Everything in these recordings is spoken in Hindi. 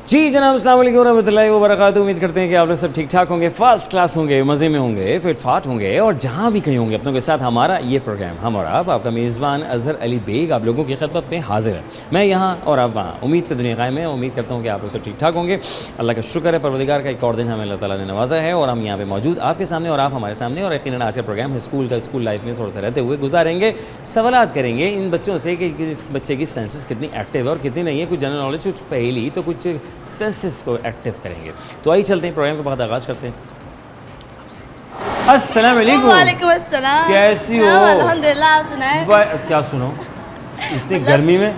जी जनाब, अस्सलाम वालेकुम रहमतुल्लाहि व बरकातहू। उम्मीद करते हैं कि आप लोग सब ठीक ठाक होंगे, फर्स्ट क्लास होंगे, मज़े में होंगे, फिट फाट होंगे और जहाँ भी कहीं होंगे अपनों के साथ हमारा ये प्रोग्राम हम और आप, आपका मेज़बान अज़हर अली बेग आप लोगों की खिदमत में हाजिर है। मैं यहाँ और आप वहाँ, उम्मीद तो दुनिया कायम है। उम्मीद करता हूँ कि आप लोग सब ठीक ठाक होंगे। अल्लाह का शुक्र है, परवरदिगार का एक और दिन हमें अल्लाह ताला ने नवाजा है और हम यहाँ पे मौजूद आपके सामने और आप हमारे सामने। और यकीनन आज का प्रोग्राम है स्कूल लाइफ में थोड़ा सा रहते हुए गुजारेंगे, सवालात करेंगे इन बच्चों से कि इस बच्चे की सेंसेस कितनी एक्टिव है और कितनी नहीं है। कुछ जनरल नॉलेज, कुछ पहेली, तो कुछ सेंसेस को एक्टिव करेंगे। तो आइए चलते हैं, प्रोग्राम के बाद आगाज़ करते हैं। अस्सलाम वालेकुम। वालेकुम अस्सलाम। कैसी हो? अल्हम्दुलिल्लाह, आप सुनाएं। क्या सुनाऊं इतनी गर्मी में?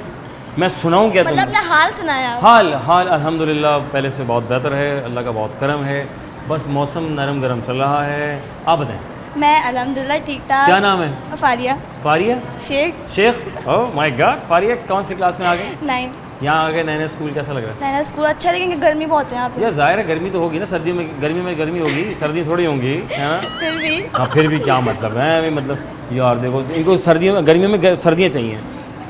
मैं सुनाऊं क्या? मतलब अपना हाल सुनाया। हाल अल्हम्दुलिल्लाह पहले से बहुत बेहतर है, अल्लाह का बहुत करम है। बस मौसम नरम गरम चल रहा है। आप बताएं। मैं अल्हम्दुलिल्लाह ठीक ठाक। क्या नाम है? Faria. Faria Sheikh. Oh my god, Faria कौन सी क्लास में आ गए? 9। यहाँ आ गए नए स्कूल, कैसा लग रहा है? नैना स्कूल अच्छा, लेकिन गर्मी बहुत है यहाँ पे। यार जाहिर है गर्मी तो होगी ना, सर्दियों में गर्मी होगी, सर्दी थोड़ी होंगी, है ना? फिर भी हाँ, फिर भी क्या मतलब है? मतलब यार देखो, इनको सर्दियों में, गर्मियों में सर्दियाँ चाहिए।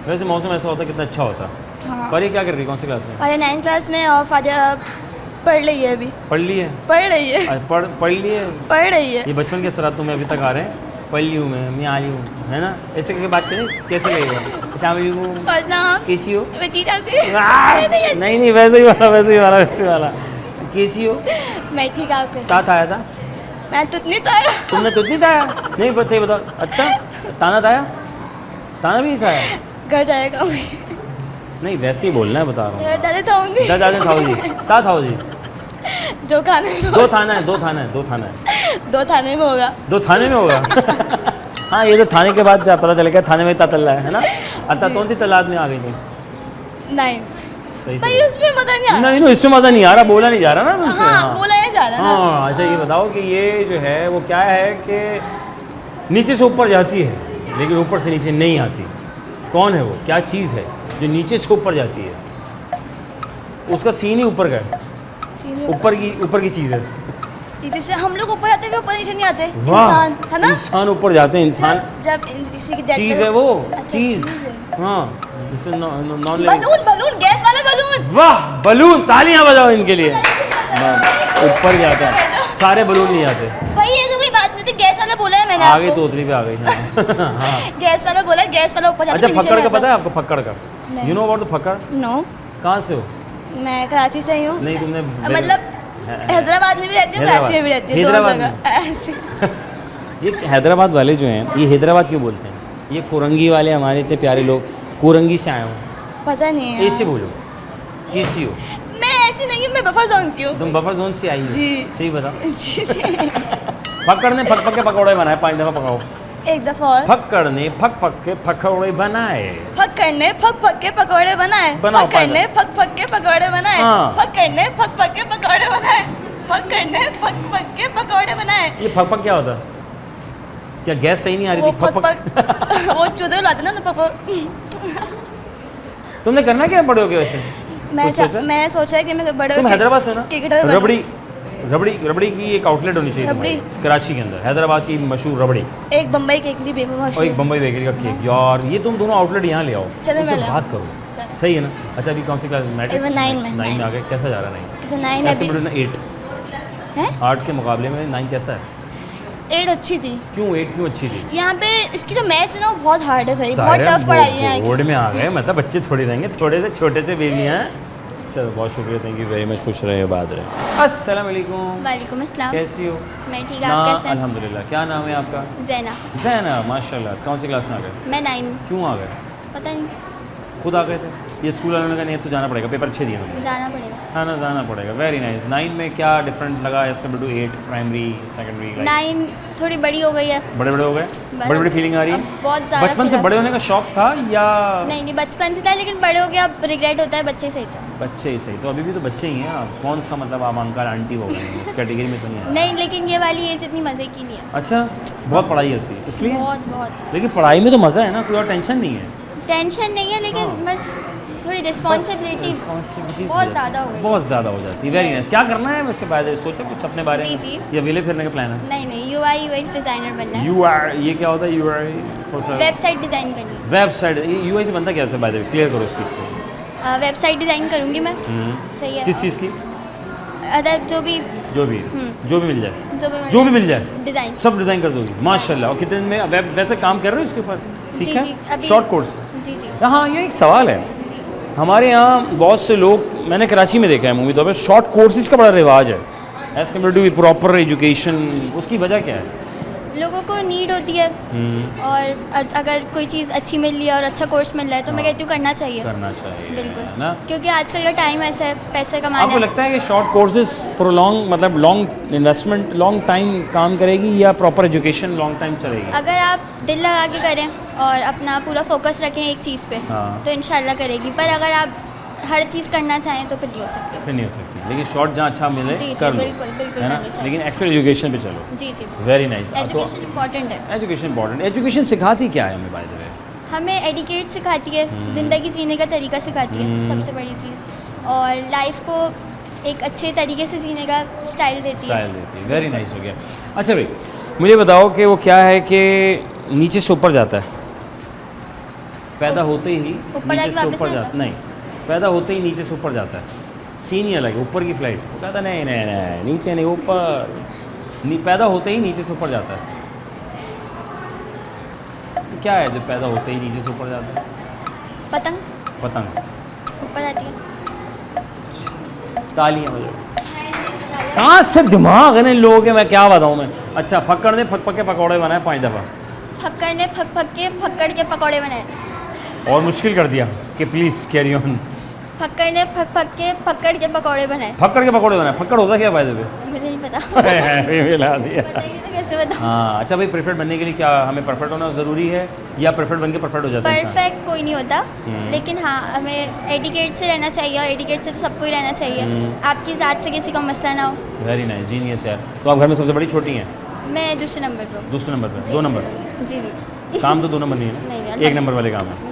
वैसे मौसम ऐसा होता है कितना अच्छा होता। हाँ। फारिया क्या कर रही है, कौन सी क्लास में? फारिया 9 क्लास में और फारिया पढ़ रही है अभी। पढ़ ली है? पढ़ रही है। पढ़ ली है? पढ़ रही है। ये बचपन के सराहत तुम्हें अभी तक आ रहे हैं। पढ़ ली हूँ मैं आ रही हूँ, है ना? ऐसे करके बात करें, कैसे लगेगा? कैसी हो? नहीं वैसे ही वाला कैसी हो? मैं ठीक, आप कैसे? साथ आया था? मैं तुतनी तो आया। तुमने तुझ नहीं थाया? नहीं बताओ। अच्छा, ताना थाया? ताना भी नहीं थाया? घर जाएगा। नहीं वैसे ही बोलना है, बता रहा हूँ। दादा थाऊंगी। ता थाओ जी। जो खाने में दो थाना है। 2 थाने में होगा। 2 थाने में होगा। हाँ, ये तो थाने के बाद पता चलेगा थाने में तल्ला है ना? अतः कौन सी तलाद में आ गई तुम? 9। सही भाई इसमें मजा नहीं आ रहा। नहीं, इसमें मजा नहीं आ रहा, बोला नहीं जा रहा ना मुझसे। हाँ, बोला नहीं जा रहा ना। हाँ, अच्छा ये बताओ कि ये जो है वो क्या है कि नीचे से ऊपर जाती है लेकिन ऊपर से नीचे नहीं आती। कौन है वो? क्या चीज़ है जो नीचे से ऊपर जाती है? उसका सीन ही ऊपर का है, ऊपर की चीज़ है। जैसे हम लोग ऊपर जाते हैं, ऊपर नीचे नहीं आते। वाह, इंसान है ना? इंसान ऊपर जाते हैं। इंसान जब किसी की चीज़ है वो। अच्छा, चीज़ है। हाँ, जैसे नॉन बलून, गैस वाला बलून। वाह, बलून, तालियां बजाओ इनके लिए। ऊपर जाता है, सारे बलून नहीं आते। भाई ये तो कोई बात नहीं थी, गैस वाला बोला है मैंने आगे आपको। तोतली पे आ गई। हाँ। गैस वाला बोला है, गैस वाला ऊपर जाता है, अच्छा, नीचे फक्कड़ नहीं का पता आता। है आपको? फक्कड़ का you know about the fakkad? No. कहाँ से हो? मैं कराची से ही हूँ। नहीं, तुमने मतलब हैदराबाद में भी रहती हूँ, कराची में भी रहती हूँ, दोनों जगह। ये हैदराबाद वाले जो हैं, ये हैदराबाद क्यों बोलते हैं? ये कोरंगी वाले हमारे इतने प्यारे लोग, कोरंगी से आए हो। पता नहीं है। ऐसे बोलो, कैसी हो? मैं ऐसी नहीं हूँ, मैं बफर जोन की हूँ। तुम बफर जोन से आई हो? जी। सही बताओ। जी। फक्कड़ ने फक के पकौड़े बनाए, 5 दफ़ा पकाओ। एक दफा और। फक्कड़ ने फक के पकौड़े बनाए। फक्कड़ ने फक के पकौड़े बनाए। बनाओ, फक्कड़ ने फक के पकौड़े बनाए। हाँ। फक्कड़ ने फक के पकौड़े बनाए। फक्कड़ ने फक के पकौड़े बनाए। ये फक क्या होता है? क्या गैस सही नहीं आ रही वो थी? फक वो चुदे लाते ना पक। तुमने करना क्या बड़े हो गए वैसे? मैं सोचा है कि मैं बड़े तुम हैदराबाद से ना? क्रिकेटर बनूं। रबड़ी की एक आउटलेट होनी चाहिए रबड़ी? तुम्हारी, कराची के अंदर, हैदराबाद की मशहूर रबड़ी। एक बम्बई केकरी भी और मशहूर एक बम्बई बेकरी का केक। यार ये तुम दोनों आउटलेट यहाँ ले आओ, चलो उनसे मैं ले आओ। बात करो। चलो। सही है ना? अच्छा, अभी कौन सी क्लास में? अभी 9 में। 9 में आ गए। कैसा जा रहा है 9? कैसे 9 अभी 8 है? 8 के मुकाबले में 9 कैसा है? 8 अच्छी थी। क्यों 8 क्यों अच्छी थी? यहाँ पे इसकी जो मैथ्स है ना, वो बहुत हार्ड है भाई, बहुत सारे टफ पढ़ाई है यहाँ की। बोर्ड में आ गए, मतलब बच्चे थोड़ी रहेंगे, थोड़े से छोटे से बेबी हैं। चलो बहुत शुक्रिया, थैंक यू वेरी मच, खुश रहे, बात रहे। अस्सलाम वालेकुम। वालेकुम अस्सलाम। कैसी हो? मैं ठीक, आप कैसे हैं? अल्हम्दुलिल्लाह। क्या नाम है आपका? ज़ैना। ज़ैना, माशाल्लाह। कौन सी क्लास में आ गए? मैं 9। क्यों आ गए? पता नहीं, खुद आ गए थे? ये स्कूल वालों ने कहा नहीं अब तो जाना पड़ेगा, पेपर अच्छे दिए उन्होंने। जाना पड़ेगा। हाँ ना, जाना पड़ेगा। Very nice. 9 में क्या डिफरेंट लगा as compare to 8 primary secondary? 9 थोड़ी बड़ी हो गई है। बड़े हो गए? बड़ी फीलिंग आ रही अब है? बहुत ज़्यादा बचपन से feel- बड़े होने का शौक था या? नहीं, बचपन से था, लेकिन बड़े हो गया अब रिग्रेट होता है, बच्चे से ही था। बच्चे ही सही, तो अभी भी तो बच्चे ही हैं आप। कौन सा मतलब आप अंकल आंटी हो गए हैं, उस कैटेगरी में तो नहीं है। नहीं, लेकिन ये वाली एज इतनी मज़े की नहीं है। अच्छा, बहुत पढ़ाई होती है इसलिए? बहुत। लेकिन पढ़ाई में तो मज़ा है ना, कोई और टेंशन नहीं है। टेंशन नहीं है, लेकिन हाँ। बस थोड़ी रिस्पॉन्सिबिलिटी बहुत ज़्यादा हो गई। बहुत ज़्यादा हो जाती है। Very nice. क्या करना है वैसे बाय द वे? सोचा कुछ अपने बारे में? जी। या विले फिरने का प्लान है? नहीं, UI UX डिज़ाइनर बनना है। UI, ये क्या होता है UI? थोड़ा सा वेबसाइट डिज़ाइन करनी है। वेबसाइट, ये UI से बनता क्या है वैसे बाय द वे? क्लियर करो इस चीज़ को। वेबसाइट डिज़ाइन करूँगी मैं। सही है। किस चीज़ की? अदर जो भी जो भी मिल जाए, जो भी मिल जाए डिज़ाइन सब डिज़ाइन कर दोगी, माशाल्लाह। और कितने दिन में वैसे काम कर रहे हो इसके ऊपर? सीखा जी, अभी शॉर्ट कोर्स? जी जी हाँ, ये एक सवाल है। हमारे यहाँ बहुत से लोग, मैंने कराची में देखा है मूवी तौर पर, शॉर्ट कोर्सेज का बड़ा रिवाज है as compare to proper education. उसकी वजह क्या है? लोगों को नीड होती है और अगर कोई चीज़ अच्छी मिल रही है और अच्छा कोर्स मिल रहा है तो मैं कहती हूँ करना चाहिए। बिल्कुल, है ना? क्योंकि आजकल का टाइम ऐसा है, पैसे कमाना आपको है। लगता है कि शॉर्ट कोर्सेज प्रोलॉन्ग, मतलब लॉन्ग इन्वेस्टमेंट, लॉन्ग टाइम काम करेगी, या प्रॉपर एजुकेशन लॉन्ग टाइम चलेगी? अगर आप दिल लगा के करें और अपना पूरा फोकस रखें एक चीज़ पे तो इंशाल्लाह करेगी, पर अगर आप हर चीज़ करना चाहें तो फिर नहीं हो सकती। फिर नहीं हो सकती, लेकिन शॉर्ट जहाँ अच्छा मिले जी कर लो, बिल्कुल बिल्कुल है ना? करनी चाहिए। लेकिन एक्चुअल एजुकेशन पे चलो। जी जी, वेरी नाइस। एजुकेशन इम्पॉर्टेंट है। Education important. एजुकेशन सिखाती क्या है हमें, बाय द वे? हमें एडिकेट सिखाती है, ज़िंदगी जीने का तरीका सिखाती है, सबसे बड़ी चीज़, और लाइफ को एक अच्छे तरीके से जीने का स्टाइल देती है। वेरी नाइस हो गया। अच्छा भाई, मुझे बताओ कि वो क्या है कि नीचे से ऊपर जाता है, पैदा होते ही ऊपर नीचे जाके से वापस ऊपर नहीं जाता, आता? नहीं, पैदा होते ही नीचे से ऊपर जाता है। सीन ही अलग है, ऊपर की फ्लाइट। वो कहता नहीं नहीं नहीं, नीचे नहीं, ऊपर। पैदा होते ही नीचे से ऊपर जाता है। क्या है जो पैदा होते ही नीचे से ऊपर जाता है? पतंग पतंग ऊपर आती है। तालियां बजाओ। कहाँ से दिमाग है ना इन लोगों के, मैं क्या बताऊँ मैं। अच्छा, फक्कड़ ने फक के पकौड़े बनाए 5 दफ़ा, फक्कड़ ने फक के फक्कड़ के पकौड़े बनाए। और मुश्किल कर दिया कि प्लीज़ कैरी ऑन। फक्कड़ ने फक के फक्कड़ के पकौड़े बनाए। फक्कड़ के पकौड़े बनाए। फक्कड़ होता क्या, बाय द वे? मुझे नहीं पता। मिला दिया। बताइए तो कैसे बताऊँ। हाँ, अच्छा भाई, परफेक्ट बनने के लिए क्या हमें परफेक्ट होना ज़रूरी है, या परफेक्ट बन के परफेक्ट हो जाता है इंसान? परफेक्ट कोई नहीं होता, लेकिन हाँ हमें एडिकेट से रहना चाहिए, और एडिकेट से तो सबको ही रहना चाहिए। आपकी ज़ात से किसी को मसला ना हो। वेरी नाइस, जीनियस यार। तो आप घर में सबसे बड़ी छोटी हैं? मैं दूसरे नंबर पर हूँ। दूसरे नंबर पर? जी। 2 नंबर? जी जी। काम तो 2 नंबर नहीं है नहीं, ना, नहीं, 1 नंबर वाले काम है। बिल्कुल।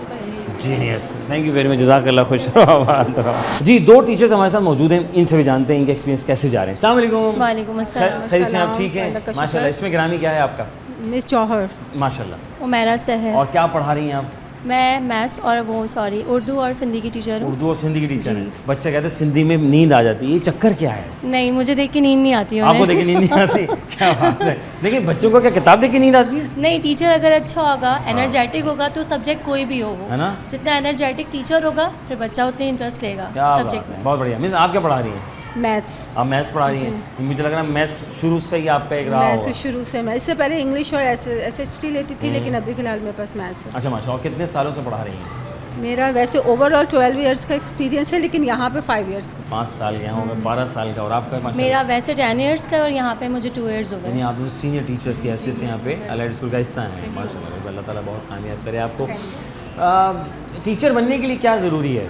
Genius, thank you very much, जज़ाकल्लाह, खुश रहो, आबाद रहो। जी, 2 टीचर्स हमारे साथ मौजूद हैं, इनसे भी जानते हैं इनके एक्सपीरियंस कैसे जा रहे हैं। अस्सलाम वालेकुम। वालेकुम अस्सलाम। खैरियत से आप ठीक हैं? माशाल्लाह। इसमें गिरामी क्या है आपका? मिस जौहर। माशाल्लाह। उमेरा सहर। और क्या पढ़ा रही हैं आप? मैं मैथ्स और उर्दू और सिंधी की टीचर हूँ। उर्दू और सिंधी की टीचर हैं। बच्चे कहते हैं सिंधी में नींद आ जाती है, ये चक्कर क्या है? नहीं, मुझे देख के नींद नहीं आती आपको देख के नींद नहीं आती? क्या बात है। देखिए, बच्चों को क्या किताब देख के नींद आती है? नहीं, टीचर अगर अच्छा होगा, एनर्जेटिक होगा, तो सब्जेक्ट कोई भी हो वो, है ना? जितना एनर्जेटिक टीचर होगा फिर बच्चा उतने इंटरेस्ट लेगा क्या सब्जेक्ट बात है, में। बहुत बढ़िया। मीन्स आप क्या पढ़ा रही हैं? मैथ्स। आप मैथ्स पढ़ा रही हैं? मुझे लग रहा है मैथ्स शुरू से ही आपका एक रहा मैथ्स होगा। शुरू से, मैं इससे पहले इंग्लिश और SHT लेती थी, लेकिन अभी फ़िलहाल मेरे पास मैथ्स है। अच्छा माशा, और कितने सालों से पढ़ा रही हैं? मेरा वैसे ओवरऑल 12 इयर्स का एक्सपीरियंस है, लेकिन यहाँ पे 5 इयर्स का। 5 साल के यहाँ हो गए, 12 साल का। और आपका? माशाल्लाह। मेरा वैसे 10 ईयर्स का और यहाँ पे मुझे 2 ईयर्स हो यानी गए। आप लोग सीनियर टीचर्स की हैसियत से यहाँ पे अलाइड स्कूल का हिस्सा हैं। माशाल्लाह, अल्लाह ताला बहुत कामयाब करे आपको। टीचर बनने के लिए क्या ज़रूरी है?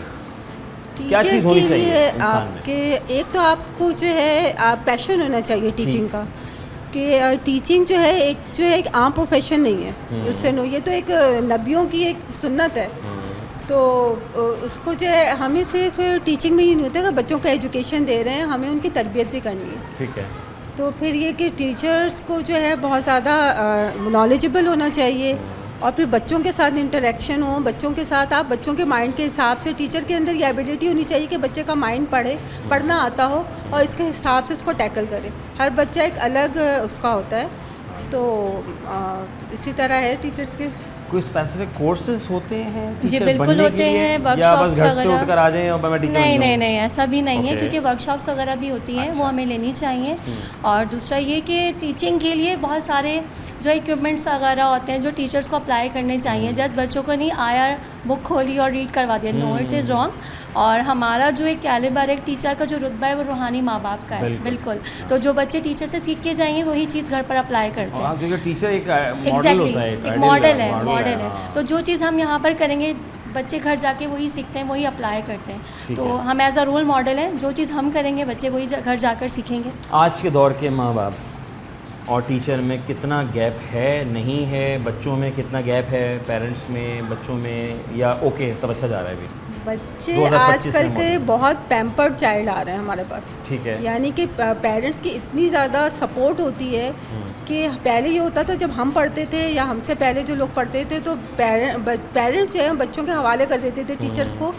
क्या टीचर चीज़ होनी के चाहिए लिए इंसान में? आपके एक तो आपको जो है आप पैशन होना चाहिए टीचिंग का, कि टीचिंग जो है एक आम प्रोफेशन नहीं है। इट्स नो, ये तो एक नबियों की एक सुन्नत है। तो उसको जो है हमें सिर्फ टीचिंग में ही नहीं होता कि बच्चों को एजुकेशन दे रहे हैं, हमें उनकी तरबियत भी करनी है। ठीक है। तो फिर ये कि टीचर्स को जो है बहुत ज़्यादा नॉलेजेबल होना चाहिए, और फिर बच्चों के साथ इंटरेक्शन हो, बच्चों के साथ आप बच्चों के माइंड के हिसाब से, टीचर के अंदर ये एबिलिटी होनी चाहिए कि बच्चे का माइंड पढ़ना आता हो और इसके हिसाब से उसको टैकल करे। हर बच्चा एक अलग उसका होता है, तो इसी तरह है टीचर्स के। कोई स्पेसिफिक कोर्सेज होते हैं जी टीचर बिल्कुल बनने के होते लिए? हैं, या बस वर्कशॉप्स घर से वगैरह। उठकर आ जाएं और मैं टीचर बन नहीं जाऊं? नहीं नहीं, ऐसा भी नहीं है, Okay. क्योंकि वर्कशॉप्स वगैरह भी होती हैं, वो हमें लेनी चाहिए। और दूसरा ये कि टीचिंग के लिए बहुत सारे जो इक्विपमेंट्स वगैरह होते हैं जो टीचर्स को अप्लाई करने चाहिए। जस्ट बच्चों को नहीं आया, बुक खोली और रीड करवा दिया, नो, इट इज़ रॉन्ग। और हमारा जो एक कैलिबर एक टीचर का जो रुतबा है वो रूहानी माँ बाप का है। बिल्कुल। तो जो बच्चे टीचर से सीख के जाएंगे वही चीज़ घर पर अप्लाई करते हैं। क्योंकि टीचर एक मॉडल एग्जैक्टली, होता है, एक मॉडल है, मॉडल है। हाँ। तो जो चीज़ हम यहाँ पर करेंगे बच्चे घर जाके वही सीखते हैं, वही अप्लाई करते हैं। ठीक तो है। हम एज अ रोल मॉडल हैं, जो चीज़ हम करेंगे बच्चे वही घर जाकर सीखेंगे। आज के दौर के माँ बाप और टीचर में कितना गैप है, नहीं है? बच्चों में कितना गैप है, पेरेंट्स में, बच्चों में, या ओके सब अच्छा जा रहा है अभी? बच्चे 2025 आजकल में के मौजूद। बहुत पैम्पर्ड चाइल्ड आ रहे हैं हमारे पास। ठीक है। यानी कि पेरेंट्स की इतनी ज़्यादा सपोर्ट होती है कि पहले ये होता था जब हम पढ़ते थे या हमसे पहले जो लोग पढ़ते थे, तो पेरेंट्स जो है बच्चों के हवाले कर देते थे टीचर्स को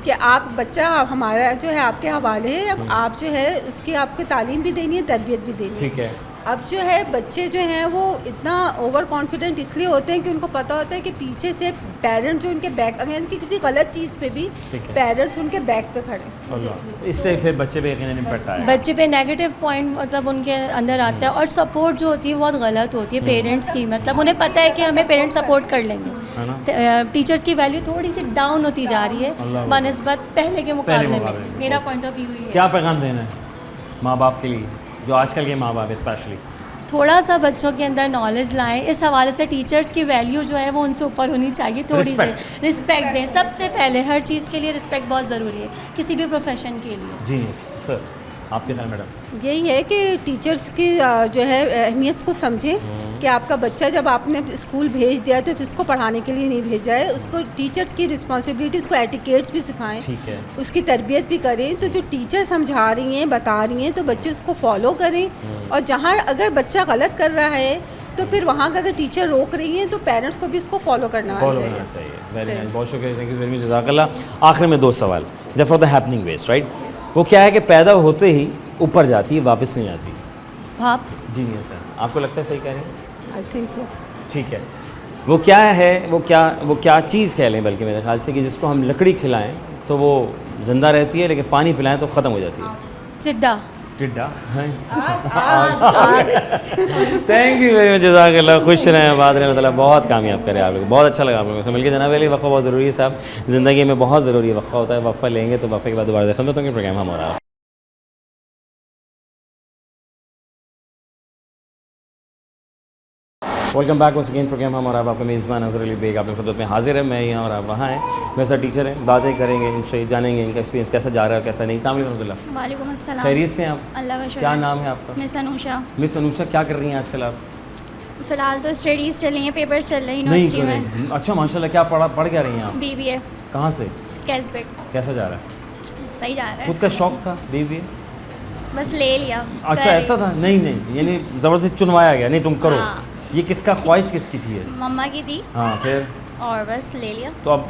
कि आप बच्चा हमारा जो है आपके हवाले है, अब आप जो है उसकी आपको तालीम भी देनी है, तरबियत भी देनी है। ठीक है। अब जो है बच्चे जो हैं वो इतना ओवर कॉन्फिडेंट इसलिए होते हैं कि उनको पता होता है कि पीछे से पेरेंट्स जो उनके बैक, अगर उनकी किसी गलत चीज़ पे भी ठीक है। पेरेंट्स उनके बैक पे खड़े हैं। अल्लाह, इससे फिर बच्चे पे यकीनन इम्पैक्ट आएगा। बच्चे पे नेगेटिव पॉइंट मतलब उनके अंदर आता है, और सपोर्ट जो होती है बहुत गलत होती है पेरेंट्स की, मतलब उन्हें पता है कि हमें पेरेंट्स सपोर्ट कर है ना? लेंगे। टीचर्स की वैल्यू थोड़ी सी डाउन होती जा रही अल्लाह है बनस्बत पहले के मुकाबले मुकाबले में। में। मेरा पॉइंट ऑफ व्यू ये है। क्या पैगाम देना है माँ बाप के लिए, जो आजकल के माँ बाप है स्पेशली? थोड़ा सा बच्चों के अंदर नॉलेज लाएं, इस हवाले से टीचर्स की वैल्यू जो है वो उनसे ऊपर होनी चाहिए, थोड़ी सी रिस्पेक्ट दें। सबसे पहले हर चीज़ के लिए रिस्पेक्ट बहुत ज़रूरी है, किसी भी प्रोफेशन के लिए। जी सर, आपके ख्याल मैडम? यही है कि टीचर्स की जो है अहमियत को समझें कि आपका बच्चा जब आपने स्कूल भेज दिया तो फिर उसको पढ़ाने के लिए नहीं भेजा है, उसको टीचर्स की रिस्पॉन्सिबिलिटी, उसको एटिकेट्स भी सिखाएं, ठीक है। उसकी तरबियत भी करें। तो जो टीचर समझा रही हैं, बता रही हैं, तो बच्चे उसको फॉलो करें। और जहाँ अगर बच्चा गलत कर रहा है तो फिर वहाँ का अगर टीचर रोक रही हैं तो पेरेंट्स को भी इसको फॉलो करना चाहिए। वेरी नाइस, बहुत शुक्रिया, थैंक यू वेरी मच, जज़ाकल्लाह। आखिर में 2 सवाल, जब for the happening west, right, वो क्या है कि पैदा होते ही ऊपर जाती है, वापस नहीं आती। भाप जी नहीं सर, आपको लगता है सही कह रहे हैं? I think so. ठीक है। वो क्या है, वो क्या चीज़ कह लें बल्कि मेरे ख्याल से, कि जिसको हम लकड़ी खिलाएं तो वो ज़िंदा रहती है, लेकिन पानी पिलाएं तो ख़त्म हो जाती है। चिड्डा। टिड्डा है। थैंक यू वेरी मच, जज़ाकल्लाह। खुश रहें, आबाद रहें, अल्लाह ताला बहुत कामयाब करे आप लोग। बहुत अच्छा लगा आप लोगों से मिलकर जनाब। वक़्फ़ा बहुत ज़रूरी है साहब, ज़िंदगी में बहुत ज़रूरी है वक़्फ़ा होता है। वक़्फ़ा लेंगे तो वक़्फ़े के बाद दोबारा खत्म होंगे प्रोग्राम हम हो रहा है। Welcome back once again program हम और आपका मेज़बान अज़हर अली बेग आप लोग खिदमत में हाजिर है। मैं यहाँ और आप वहाँ हैं। मेरे साथ टीचर हैं, बातें करेंगे इनसे, जानेंगे इनका एक्सपीरियंस कैसा जा रहा है कैसा नहीं। अस्सलाम वालेकुम रहमतुल्लाह। वालेकुम अस्सलाम। खैरियत से हैं आप? अल्लाह का शुक्र। क्या नाम है आपका? मिस अनुषा। मिस अनुषा, क्या कर रही हैं आजकल आप? फ़िलहाल तो स्टडीज़ चल रही हैं, पेपर्स चल रहे हैं नहीं यूनिवर्सिटी में। करें। अच्छा माशाल्लाह, क्या पढ़ क्या रही हैं आप? BBA कहाँ से? कैसबेक। कैसा जा रहा है? सही जा रहा खुद है, का शौक था BBA? बस ले लिया। अच्छा ऐसा था? नहीं, यानी ज़बरदस्ती चुनवाया गया, नहीं तुम करो। हाँ। ये किसका ख्वाहिश किसकी थी है? मम्मा की थी हाँ, फिर? और बस ले लिया। तो अब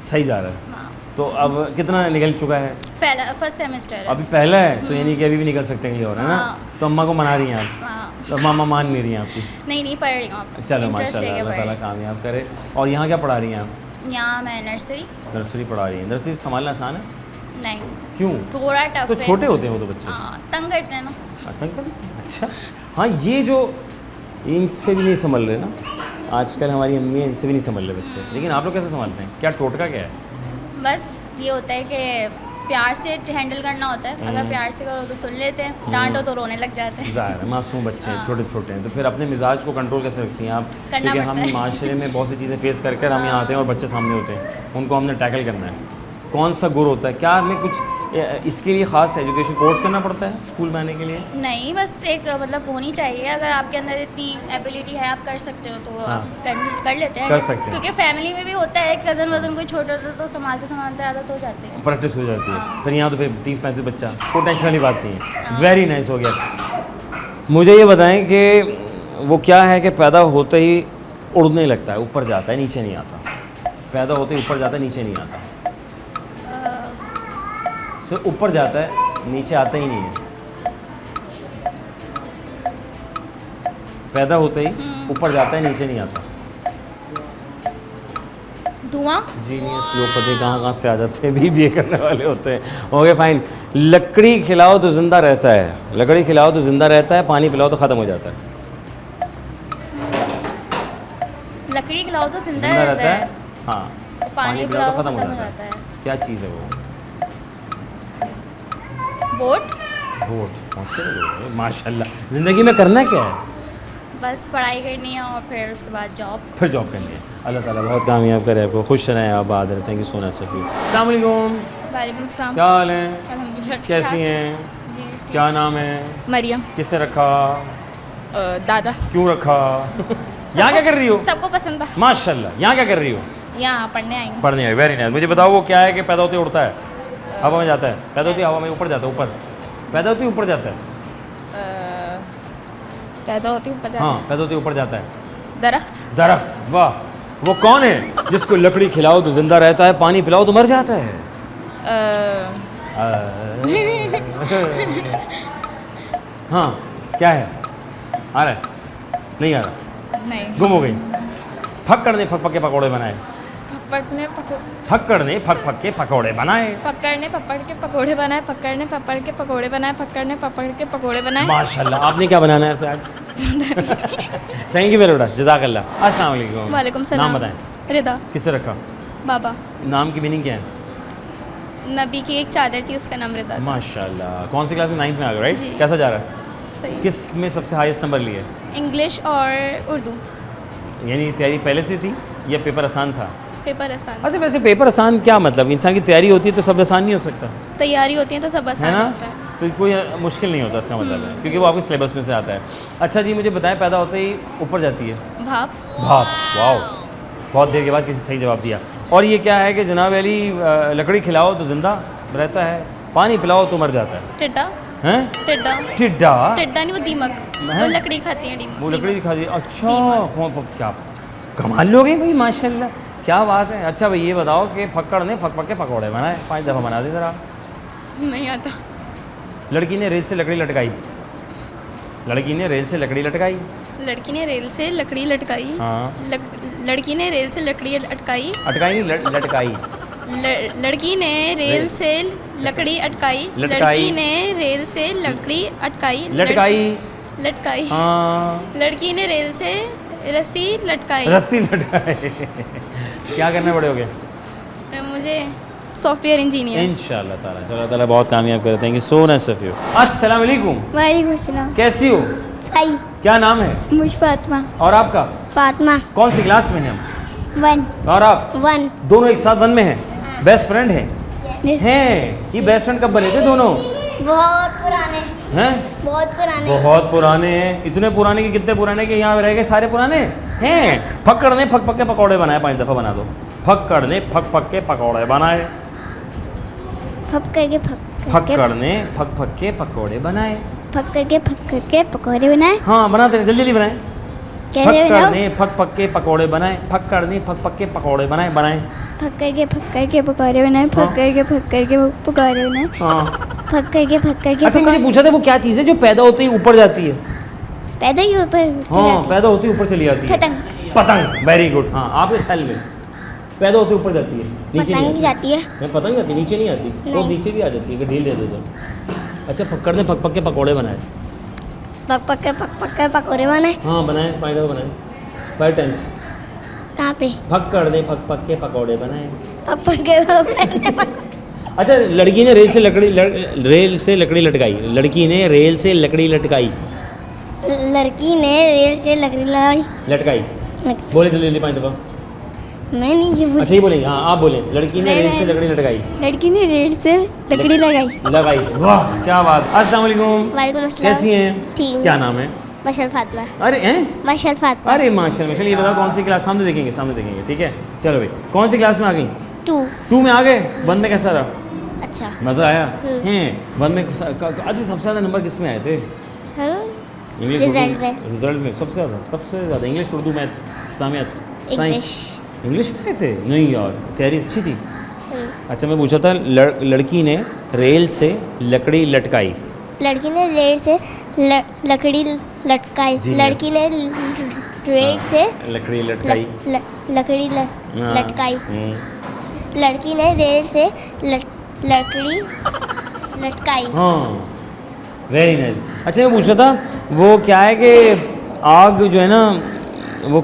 सही जा रहा है? हाँ। तो अब कितना निकल चुका है? फर्स्ट सेमेस्टर है। अभी पहला है, तो यानी कि अभी भी निकल सकते हैं कहीं और, है ना? हाँ। तो अम्मा को मना रही हैं आप? हाँ। तो मामा मान नहीं रही हैं आपकी? नहीं पढ़ रही हूँ आप। चलो इंटरेस्ट माशाल्लाह, लेके अल्लाह पढ़ ताला रही कामयाब करे। और यहाँ क्या पढ़ा रही हैं आप? हूँ। यहाँ मैं नर्सरी। नर्सरी पढ़ा रही हैं। नर्सरी संभालना आसान है? नहीं, क्यों? थोड़ा टफ तो है। छोटे होते हैं वो तो बच्चे। हाँ, तंग करते हैं ना। आतंक करते हैं? अच्छा हाँ, ये जो इनसे भी नहीं संभल रहे ना आजकल, हमारी अम्मी इनसे भी नहीं संभल रहे बच्चे, लेकिन आप लोग कैसे संभालते हैं? क्या टोटका क्या है? बस ये होता है कि प्यार से हैंडल करना होता है। अगर प्यार से करो तो सुन लेते हैं, डांटो तो रोने लग जाते हैं। ज़ाहिर है, मासूम बच्चे हैं, हाँ। छोटे छोटे हैं, तो फिर अपने मिजाज को कंट्रोल कैसे रखती हैं आप? करना क्योंकि हम पड़ता है। माशरे में बहुत सी चीज़ें फेस कर हम यहाँ आते हैं और बच्चे सामने होते हैं, उनको हमने टैकल करना है। कौन सा गुर होता है? क्या हमें कुछ इसके लिए ख़ास एजुकेशन कोर्स करना पड़ता है स्कूल में आने के लिए? नहीं, बस एक मतलब होनी चाहिए। अगर आपके अंदर इतनी एबिलिटी है, आप कर सकते हो तो हाँ। आप कर लेते हैं। कर सकते हैं। क्योंकि फैमिली में भी होता है, कज़न वज़न कोई छोटा होता है तो संभालते आदत हो जाती है। प्रैक्टिस हो जाती है। हाँ। फिर यहाँ तो फिर 30-35 बच्चा, कोई टेंशन वाली बात नहीं है। वेरी नाइस, हो गया। मुझे ये बताएं कि वो क्या है कि पैदा होते ही उड़ने लगता है, ऊपर जाता है, नीचे नहीं आता। पैदा होते ही ऊपर जाता है, नीचे नहीं आता। सिर्फ ऊपर जाता है, नीचे आता ही नहीं है। पैदा होते ही ऊपर जाता है, नीचे नहीं आता। धुआं। जीनियस लोग पता है कहाँ से आ जाते हैं, BBA करने वाले होते हैं। Okay fine. लकड़ी खिलाओ तो जिंदा रहता है, लकड़ी खिलाओ तो जिंदा रहता है, पानी पिलाओ तो ख़त्म हो जाता है। लकड़ी खिलाओ तो जिंदा जिंदा रहता है, हाँ। पानी पिलाओ तो ख़त्म हो जाता है। क्या चीज़ है वो? बोट। वोट। माशाल्लाह। ज़िंदगी में करना क्या है? बस पढ़ाई करनी है और फिर उसके बाद जॉब। फिर जॉब करनी है। अल्लाह ताला बहुत कामयाब करे आपको, खुश रहें, आबाद रहें। Thank you so much Safi. अस्सलाम वालेकुम। वालेकुम सलाम। क्या हाल है? अल्हम्दुलिल्लाह। कैसी हैं? जी ठीक। क्या नाम है? मरियम। किससे रखा? दादा। क्यों रखा? यहाँ क्या कर रही हो? सबको पसंद था। माशाल्लाह। यहाँ क्या कर रही हो? यहाँ पढ़ने आएंगे। पढ़ने आई। Very nice. मुझे बताओ वो क्या है कि पैदा होते ही उड़ता है, हवा में जाता है, पैदा होती हवा में ऊपर जाता है, ऊपर पैदा होती ऊपर जाता है। पैदा होती ऊपर जाती हाँ, पैदा होती ऊपर जाता है। दरख्त। दरख्त। वाह। वो कौन है जिसको लकड़ी खिलाओ तो जिंदा रहता है, पानी पिलाओ तो मर जाता है? हाँ क्या है, आ रहा है, नहीं आ रहा, नहीं। गुम हो गई। फक्कड़ ने फक फक के पकौड़े बनाए, पकड़ने फक्कड़ ने फक फक के पकौड़े बनाए। पकड़ने पकड़ के पकोड़े बनाए, पकड़ने पकड़ के पकोड़े बनाए, पकड़ने पकड़ के पकोड़े बनाए। माशाल्लाह, आपने क्या बनाना है ऐसे आज? थैंक यू वेरी मच, जज़ाकल्लाह। अस्सलाम वालेकुम। वालेकुम सलाम। नाम बताएं। रिदा। किससे रखा? बाबा। नाम की मीनिंग क्या है? नबी की एक चादर थी, उसका नाम रिदा था। माशाल्लाह। कौन सी क्लास में? 9th में आ गए, राइट? जी। कैसा जा रहा है? सही। किस में सबसे हाईएस्ट नंबर लिए? इंग्लिश और उर्दू। यानी तैयारी पहले से थी या पेपर आसान था? पेपर आसान। अच्छा, वैसे पेपर आसान क्या मतलब? इंसान की तैयारी होती है तो सब आसान नहीं हो सकता, तैयारी होती है तो सब है आसान ना? होता है। तो कोई मुश्किल नहीं होता, इसका मतलब है, क्योंकि वो आपके सिलेबस में से आता है। अच्छा जी, मुझे बताएं, पैदा होते ही ऊपर जाती है भाप। भाप। वाओ, बहुत देर के बाद किसी सही जवाब दिया। और ये क्या है कि जनाब अली, लकड़ी खिलाओ तो जिंदा रहता है, पानी पिलाओ तो मर जाता है। टिड्डा। हैं? टिड्डा। टिड्डा? टिड्डा नहीं, वो दीमक। हैं? वो लकड़ी खाती है, वो लकड़ी दीमक। दिखा दी। अच्छा, दीमक। क्या कमाल लोग हैं भाई, माशाल्लाह, क्या बात है। अच्छा भाई, ये बताओ कि फक्कड़ ने फक फक के पकौड़े बनाए, 5 दफ़ा बना दे ज़रा। नहीं आता। लड़की ने रेल से लकड़ी लटकाई, लड़की ने रेल से लकड़ी लटकाई। लड़की ने रेल से लकड़ी लटकाई। हाँ, लड़की ने रेल से लकड़ी अटकाई। अटकाई नहीं, लटकाई। लड़की ने रेल से लकड़ी अटकाई। लटकाई। लड़की ने रेल से लकड़ी अटकाई। लटकाई। लटकाई। हाँ, लड़की ने रेल से रस्सी लटकाई। रस्सी लटकाई। क्या करना पड़ोगे? मुझे सॉफ्टवेयर इंजीनियर। इंशाल्लाह ताला, अल्लाह ताला बहुत कामयाब करे। Thank you so nice of you. अस्सलाम वालेकुम। वालेकुम सलाम। कैसी हो? सही। क्या नाम है? मुझ फातिमा। और आपका? फातिमा। कौन सी क्लास में हैं हम? 1। और आप? 1। दोनों एक साथ 1 में हैं? बेस्ट फ्रेंड हैं? हैं। ये बेस्ट फ्रेंड कब बने थे दोनों? बहुत पुराने। हैं? बहुत पुराने। बहुत पुराने हैं। इतने पुराने कि कितने पुराने कि यहाँ रह गए सारे पुराने हैं। फक्कड़ ने फक फक के पकौड़े बनाए, 5 दफ़ा बना दो। फक्कड़ ने फक फक के पकौड़े बनाए। फक करके फक फक्कड़ ने फक फक के पकौड़े बनाए। फक करके पकौड़े बनाए। हाँ, बनाते हैं, जल्दी जल्दी बनाए। कैसे फक्कड़ बनाओ? ने फक फक के पकौड़े बनाए। फक्कड़ ने फक फक के पकौड़े बनाए। बनाए। फक करके पकौड़े बनाए। फक करके पकौड़े बनाए। हाँ। फक करके अच्छा, मुझे पूछा था वो क्या चीज़ है जो पैदा होते ही ऊपर जाती है? पैदा ही ऊपर उठती हाँ, जाती है। पैदा होती ही ऊपर चली जाती है। पतंग। पतंग, वेरी गुड। हाँ, आपके ख्याल में पैदा होते ऊपर जाती है, नीचे पतंग नहीं जाती है। मैं पतंग जाती, नीचे नहीं आती। वो नहीं। नीचे भी आ जाती है कि ढील दे दो तो। अच्छा, फक्कड़ ने फक फक के पकौड़े बनाए। पक के पकौड़े बनाए। हाँ, बनाए, 5 दफ़ा बनाए, 5 टाइम्स। कहाँ पे? फक्कड़ ने फक फक के पकौड़े बनाए। पक के अच्छा, लड़की ने रेल से लकड़ी लटकाई। लड़की ने रेल से लकड़ी लटकाई। लड़की ने रेल से लकड़ी लटकाई। बोले जल्दी जल्दी 5 दफ़ा। मैं नहीं ये अच्छा, ये बोलेंगे। हाँ, आप बोलें। लड़की ने रेल से लकड़ी लटकाई। लड़की ने रेल से लकड़ी लगाई। लगाई। वाह, क्या बात। अस्सलाम वालेकुम। वालेकुम अस्सलाम। कैसी हैं? ठीक। क्या नाम है? मशल फातिमा। अरे हैं? मशल फातिमा। अरे माशाल्लाह। चलिए, ये बताओ कौन सी क्लास? सामने देखेंगे, सामने देखेंगे, ठीक है? चलो भाई, कौन सी क्लास में आ गई? 2 में आ गए। 1 में कैसा रहा? अच्छा। मज़ा आया? हैं? 1 में अच्छा, सबसे ज़्यादा नंबर किस में आए थे? हाँ? इंग्लिश, रिजल्ट में। रिजल्ट में सबसे ज़्यादा इंग्लिश, उर्दू, मैथ, इस्लामियत, साइंस। इंग्लिश। इंग्लिश में थे? नहीं यार, तैयारी अच्छी थी। अच्छा, मैं पूछा था, लड़की ने रेल से लकड़ी लटकाई। लड़की ने रेल से लकड़ी लटकाई। जी, लड़की ने रेल से लकड़ी लटकाई। लकड़ी हाँ, लटकाई। लड़की ने रेल से लकड़ी लटकाई। हाँ, वेरी नाइस। अच्छा, मैं पूछा था, वो क्या है कि आग जो है ना, वो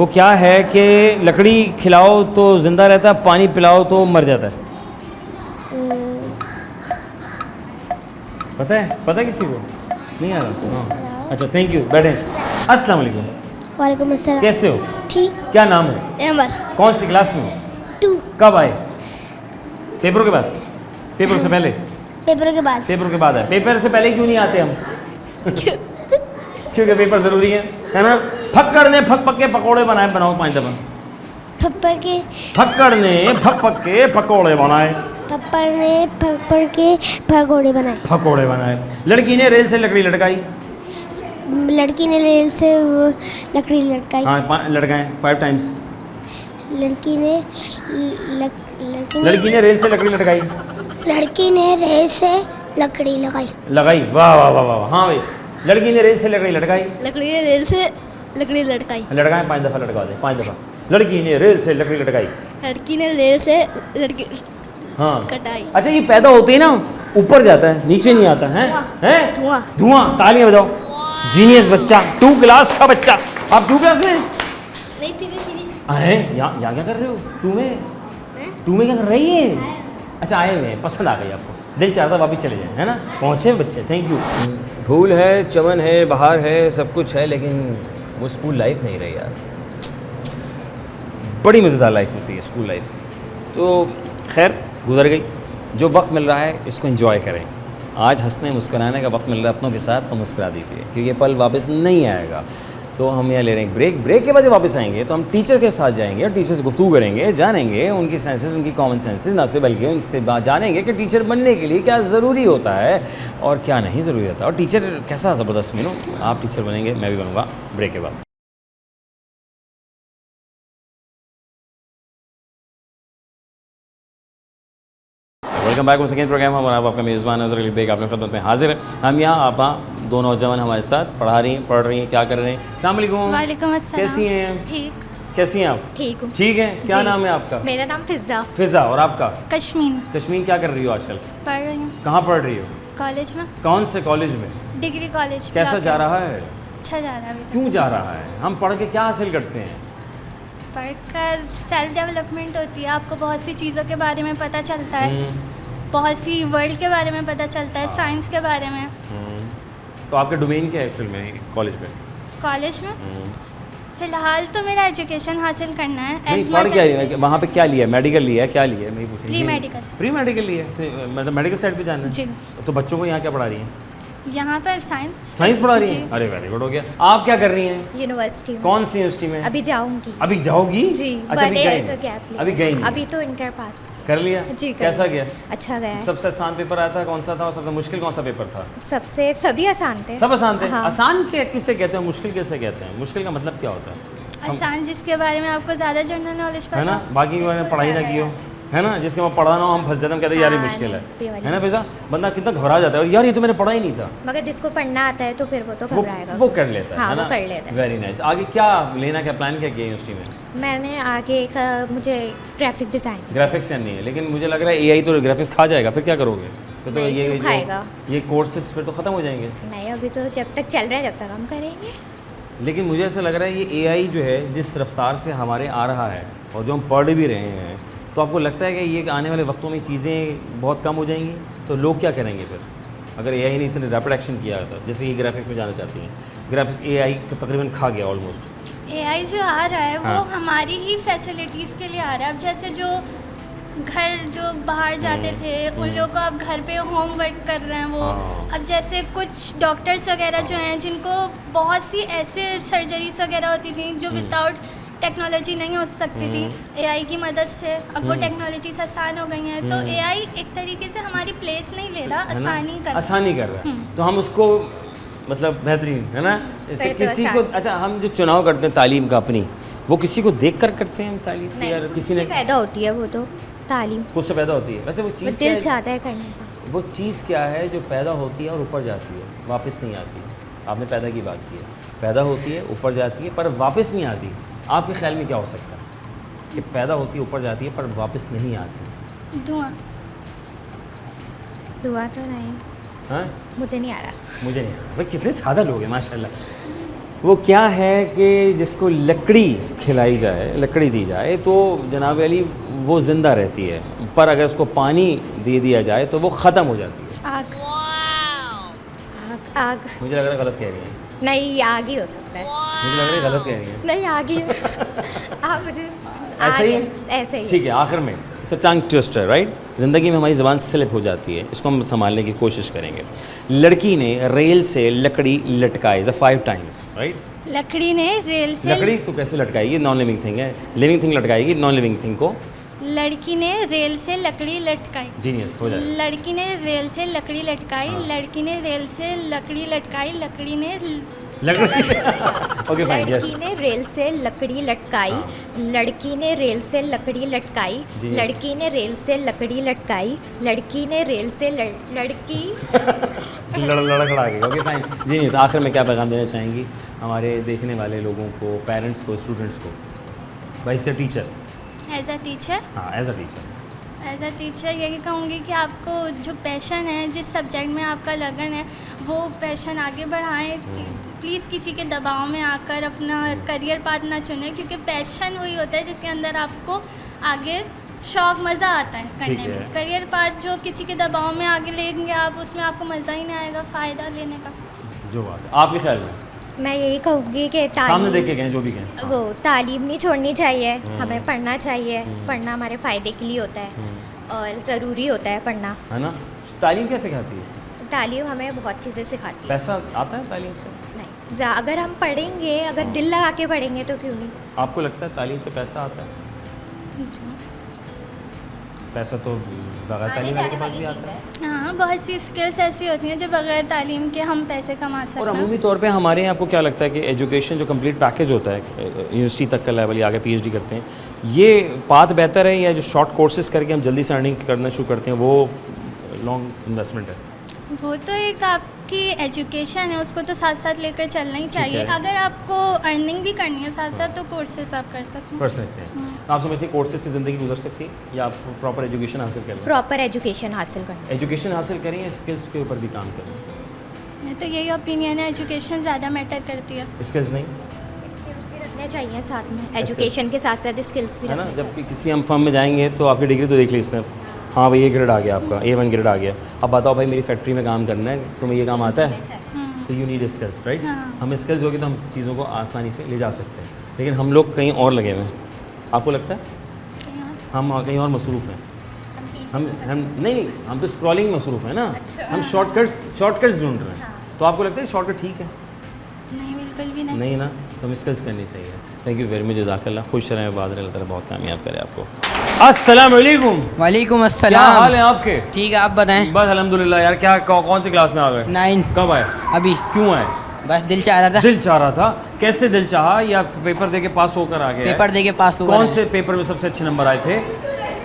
क्या है कि लकड़ी खिलाओ तो ज़िंदा रहता है, पानी पिलाओ तो मर जाता है। पता है किसी को? नहीं आ रहा? हाँ, अच्छा, थैंक यू, बैठे। अस्सलाम वालेकुम। वालेकुम अस्सलाम। कैसे हो? ठीक। क्या नाम है? अमर। कौन सी क्लास में हो? 2। कब आए? पेपरों के बाद? पेपर से पहले? पेपरों के बाद। पेपरों के बाद है। पेपर से पहले क्यों नहीं आते हम? क्योंकि पेपर ज़रूरी है ना? फक्कड़ ने फक फक के पकौड़े बनाए। बनाओ 5 दफ़ा। थप्पड़ के फक्कड़ ने फक फक के पकौड़े बनाए। थप्पड़ ने थप्पड़ के पकौड़े बनाए। पकौड़े बनाए। लड़की ने रेल से लकड़ी लटकाई। लड़की ने रेल से लकड़ी लटकाई। हाँ, लटकाएं 5 टाइम्स। लड़की ने लड़की ने रेल से लकड़ी लटकाई। लड़की ने रेल से लकड़ी लगाई। लगाई, वाह वाह वाह वाह। हाँ भाई, लड़की ने रेल से लकड़ी लटकाई। लकड़ी ने रेल से लकड़ी लटकाई। लटकाएं 5 दफ़ा, लटका दे 5 दफ़ा। लड़की ने रेल से लकड़ी लटकाई। लड़की ने रेल से लड़की हाँ कटाई। अच्छा, ये पैदा होते ही ना ऊपर जाता है, नीचे नहीं आता है? हैं? धुआं। धुआं। तालियां बजाओ। जीनियस बच्चा, 2 क्लास का बच्चा। आप 2 क्लास में नहीं थी हैं? यहाँ क्या कर रहे हो? 2 में क्या कर रही है? अच्छा, आए हुए हैं, पसंद आ गई आपको, दिल चाहता वापस चले जाए, है ना? पहुँचे बच्चे, थैंक यू। फूल है, चमन है, बहार है, सब कुछ है, लेकिन वो स्कूल लाइफ नहीं रही यार। बड़ी मज़ेदार लाइफ होती है स्कूल लाइफ। तो खैर, गुजर गई। जो वक्त मिल रहा है इसको एंजॉय करें। आज हंसने मुस्कुराने का वक्त मिल रहा है अपनों के साथ, तो मुस्कुरा दीजिए, क्योंकि ये पल वापस नहीं आएगा। तो हम यहाँ ले रहे हैं ब्रेक। ब्रेक के बाद जब वापस आएंगे तो हम टीचर के साथ जाएंगे और टीचर से गुफ्तगू करेंगे, जानेंगे उनकी सेंसेस, उनकी कॉमन सेंसेस, ना से बल्कि उनसे जानेंगे कि टीचर बनने के लिए क्या ज़रूरी होता है और क्या नहीं ज़रूरी होता, और टीचर कैसा ज़बरदस्त। मीनू, आप टीचर बनेंगे, मैं भी बनूँगा ब्रेक के बाद। Welcome back second program. हम आपका मेज़बान अज़हर अली बेग आपने खिदमत में हाजिर है। हम यहाँ आपा 2 नौजवान हमारे साथ पढ़ रही हैं, क्या कर रहे हैं? अस्सलाम वालेकुम। वालेकुम अस्सलाम। कैसी हैं? ठीक। कैसी हैं आप? ठीक हूँ। ठीक है। क्या जी। नाम है आपका? मेरा नाम फिज़ा। फिज़ा। और आपका? कश्मीर। कश्मीर। क्या कर रही हो आजकल? पढ़ रही हूँ कहाँ पढ़ रही हो? कॉलेज में। कौन से कॉलेज में? Degree college. कैसा जा रहा है? अच्छा जा रहा है अभी तक। क्यों जा रहा है? हम पढ़ के क्या हासिल करते हैं? पढ़कर सेल्फ डेवलपमेंट होती है, आपको बहुत सी चीज़ों के बारे में पता चलता है, बहुत सी वर्ल्ड के बारे में पता चलता है, साइंस के बारे में। तो आपका डोमेन क्या है एक्चुअल में कॉलेज में? कॉलेज में फ़िलहाल तो मेरा एजुकेशन हासिल करना है। नहीं, as पढ़ much क्या as- है वहाँ पे? क्या लिया? मेडिकल लिया? क्या लिया? मैं पूछ रही प्री मेडिकल। प्री मेडिकल लिया, तो मतलब मेडिकल साइड पे जाना है। जी। तो बच्चों को यहाँ क्या पढ़ा रही हैं? यहाँ पर साइंस। साइंस पढ़ा रही जी। हैं? अरे वेरी गुड, हो गया। आप क्या कर रही हैं? यूनिवर्सिटी में। कौन सी यूनिवर्सिटी में? अभी जाऊंगी। अभी जाओगी? जी। अच्छा, अभी 1 गई ईयर का नहीं? गैप लिया। अभी गई नहीं? अभी तो इंटर पास कर लिया? जी, कर कैसा लिया। गया? अच्छा गया है। सबसे आसान पेपर आया था? कौन सा था? और सबसे मुश्किल कौन सा पेपर था? सबसे सभी आसान थे। सब आसान थे। हाँ। आसान के किससे कहते हैं, मुश्किल किससे कहते हैं? मुश्किल का मतलब क्या होता है? आसान जिसके बारे में आपको ज़्यादा जनरल नॉलेज पता है ना, बाकी के बारे में पढ़ाई ना की हो, है ना, जिसके मैं पढ़ा ना हो हम फंस जाते हैं, हम कहते हैं यार ये हाँ, मुश्किल ये वाली है ना फिजा? बंदा कितना घबरा जाता है, और यार ये तो मैंने पढ़ा ही नहीं था। मगर जिसको पढ़ना आता है तो फिर वो तो घबराएगा। वो कर लेता है, हाँ, है ना? वो कर लेता है। Very nice. आगे क्या लेना, क्या प्लान क्या किया यूनिवर्सिटी में? मैंने आगे मुझे ग्राफिक डिज़ाइन। ग्राफिक्स करनी है, लेकिन मुझे लग रहा है एआई तो ग्राफिक्स खा जाएगा, फिर क्या करोगे? फिर तो नहीं, ये क्यों खाएगा? ये कोर्सेज फिर तो ख़त्म हो जाएंगे। नहीं, अभी तो जब तक चल रहा है जब तक हम करेंगे। लेकिन मुझे ऐसा लग रहा है ये एआई जो है जिस रफ्तार से हमारे आ रहा है और जो हम पढ़ भी रहे हैं, तो आपको लगता है कि ये आने वाले वक्तों में चीज़ें बहुत कम हो जाएंगी? तो लोग क्या करेंगे फिर, अगर एआई ने इतने रैपिड एक्शन किया था? जैसे ये ग्राफिक्स में जाना चाहती हैं, ग्राफिक्स एआई तो तकरीबन खा गया ऑलमोस्ट। एआई जो आ रहा है हाँ। वो हमारी ही फैसिलिटीज़ के लिए आ रहा है। अब जैसे जो घर जो बाहर जाते थे उन लोगों को अब घर पे होमवर्क कर रहे हैं वो। हाँ। अब जैसे कुछ डॉक्टर्स वगैरह जो हैं जिनको बहुत सी ऐसे सर्जरीज वगैरह होती थी जो विदाउट टेक्नोलॉजी नहीं हो सकती थी, एआई की मदद से अब वो टेक्नोलॉजीज आसान हो गई हैं। तो एआई एक तरीके से हमारी प्लेस नहीं ले रहा, है ना? आसानी कर रहा है। आसानी कर रहा है, तो हम उसको मतलब बेहतरीन, है ना? फिर तो तो किसी आसान। को, अच्छा हम जो चुनाव करते हैं तालीम का अपनी, वो किसी को देख कर करते हैं हम तालीम की, नहीं, यार किसी ने पैदा होती है वो तो तालीम, खुद से पैदा होती है? वैसे वो वो चीज़ दिल क्या चाहता है करने का। है, वो चीज़ क्या है जो पैदा होती है और ऊपर जाती है, वापस नहीं आती? आपने पैदा की बात की है, पैदा होती है, ऊपर जाती है, पर वापस नहीं आती। आपके ख्याल में क्या हो सकता है कि पैदा होती है, ऊपर जाती है, पर वापस नहीं आती? धुआं। धुआं तो नहीं, हाँ, मुझे नहीं आ रहा। मुझे नहीं आता। भाई कितने सादा लोग हैं माशाल्लाह। वो क्या है कि जिसको लकड़ी खिलाई जाए, लकड़ी दी जाए, तो जनाब अली वो ज़िंदा रहती है, पर अगर उसको पानी दे दिया जाए तो वो ख़त्म हो जाती है। आग। आग। आग। मुझे लग रहा है गलत कह रही है, नहीं, आग ही हो सकता है। मुझे लग रहा है गलत कह रही है। नहीं, आग ही है। आप मुझे ऐसे ही? ऐसे ही। ठीक है, आखिर में it's a tongue twister, right? ज़िंदगी में हमारी ज़बान स्लिप हो जाती है, इसको हम संभालने की कोशिश करेंगे। लड़की ने रेल से लकड़ी लटकाई 5 टाइम्स, राइट? लकड़ी ने रेल से लकड़ी तो कैसे लटकाएगी? नॉन लिविंग थिंग है, लिविंग थिंग लटकाएगी नॉन लिविंग थिंग को। लड़की ने रेल से लकड़ी लटकाई। जीनियस हो जाए। लड़की ने रेल से लकड़ी लटकाई। लड़की ने रेल से लकड़ी लटकाई। लकड़ी ने लकड़ी ओके फाइन यस लड़की ने रेल से लकड़ी लटकाई, लड़की ने रेल से लकड़ी लटकाई, जी। लड़की ने रेल से लकड़ी लटकाई, लड़की ने रेल से लड़की लड़खड़ा गई ओके फाइन जी नहीं आखिर में क्या पैगाम देना चाहेंगी हमारे देखने वाले लोगों को, पेरेंट्स को, स्टूडेंट्स को, भाई से टीचर? एज अ टीचर हाँ एज अ टीचर यही कहूँगी कि आपको जो पैशन है, जिस सब्जेक्ट में आपका लगन है, वो पैशन आगे बढ़ाएं। प्लीज़ किसी के दबाव में आकर अपना करियर पाथ ना चुनें, क्योंकि पैशन वही होता है जिसके अंदर आपको आगे शौक मज़ा आता है करने ठीक है। में। करियर पाथ जो किसी के दबाव में आगे लेंगे आप, उसमें आपको मज़ा ही नहीं आएगा फ़ायदा लेने का। जो बात है आपके ख्याल में? मैं यही कहूँगी कि सामने देख तालीम के कहें जो भी कहें। वो तालीम नहीं छोड़नी चाहिए, हमें पढ़ना चाहिए। पढ़ना हमारे फ़ायदे के लिए होता है और ज़रूरी होता है पढ़ना। है ना? तालीम क्या सिखाती है? तालीम हमें बहुत चीज़ें सिखाती है। पैसा आता है तालीम से? नहीं, अगर हम पढ़ेंगे, अगर दिल लगा के पढ़ेंगे तो क्यों नहीं। आपको लगता है तालीम से पैसा आता है? पैसा तो बगैर तालीम वाले के पास भी आता है। हाँ, बहुत सी स्किल्स ऐसी होती हैं जो बगैर तालीम के हम पैसे कमा सकते और हैं। अमूमी तौर पे हमारे यहाँ आपको क्या लगता है कि एजुकेशन जो कंप्लीट पैकेज होता है यूनिवर्सिटी तक का लेवल या आगे पीएचडी करते हैं, ये पाथ बेहतर है या जो शॉर्ट कोर्सेज करके हम जल्दी से अर्निंग करना शुरू करते हैं वो लॉन्ग इन्वेस्टमेंट है? वो तो एक आपकी एजुकेशन है, उसको तो साथ साथ लेकर चलना ही चाहिए। है। अगर आपको अर्निंग भी करनी है साथ साथ, तो कोर्सेज आप कर सकते हैं। कर सकते हैं। आप समझते हैं कोर्सेज पे ज़िंदगी गुजर सकती है या आप प्रॉपर एजुकेशन हासिल करें? प्रॉपर एजुकेशन हासिल करना। एजुकेशन हासिल करें या स्किल्स के ऊपर भी काम करें? मैं तो यही ओपिनियन है, एजुकेशन ज़्यादा मैटर करती है। स्किल्स नहीं स्किल्स भी रखने चाहिए साथ में, एजुकेशन के साथ साथ स्किल्स भी है ना? रखने जब चाहिए। किसी हम फर्म में जाएंगे तो आपकी डिग्री तो देख ली इसने, हाँ भाई ये ग्रेड आ गया आपका, A1 ग्रेड आ गया। अब बताओ भाई मेरी फैक्ट्री में काम करना है, तुम्हें ये काम आता है? तो यू नीड स्किल्स राइट। हमें स्किल्स होगी तो हम चीज़ों को आसानी से ले जा सकते हैं, लेकिन हम लोग कहीं और लगे हुए हैं। आपको लगता है हम कहीं और मसरूफ़ हैं? हम नहीं, हम तो स्क्रॉलिंग में मसरूफ़ हैं ना। हम शॉर्टकट्स ढूंढ रहे हैं। तो आपको लगता है शॉर्टकट ठीक है? नहीं, बिल्कुल भी नहीं। नहीं ना, तो हमें स्किल्स करनी चाहिए। थैंक यू वेरी मच, जज़ाकल्लाह। खुश रहें, बाद अल्लाह ताला बहुत कामयाब करे आपको। अस्सलाम वालेकुम। वालेकुम क्या अस्सलाम। हाल है आपके? ठीक है, आप बताएं। बस अल्हम्दुलिल्लाह यार। क्या कौन सी क्लास में आ गए? 9 कब आए? अभी क्यों आए? बस दिल चाह रहा था। दिल चाह रहा था। कैसे दिल चाहा? या पेपर दे के पास होकर आ गए? पेपर दे के पास हुआ कौन है। से पेपर में सबसे अच्छे नंबर आए थे?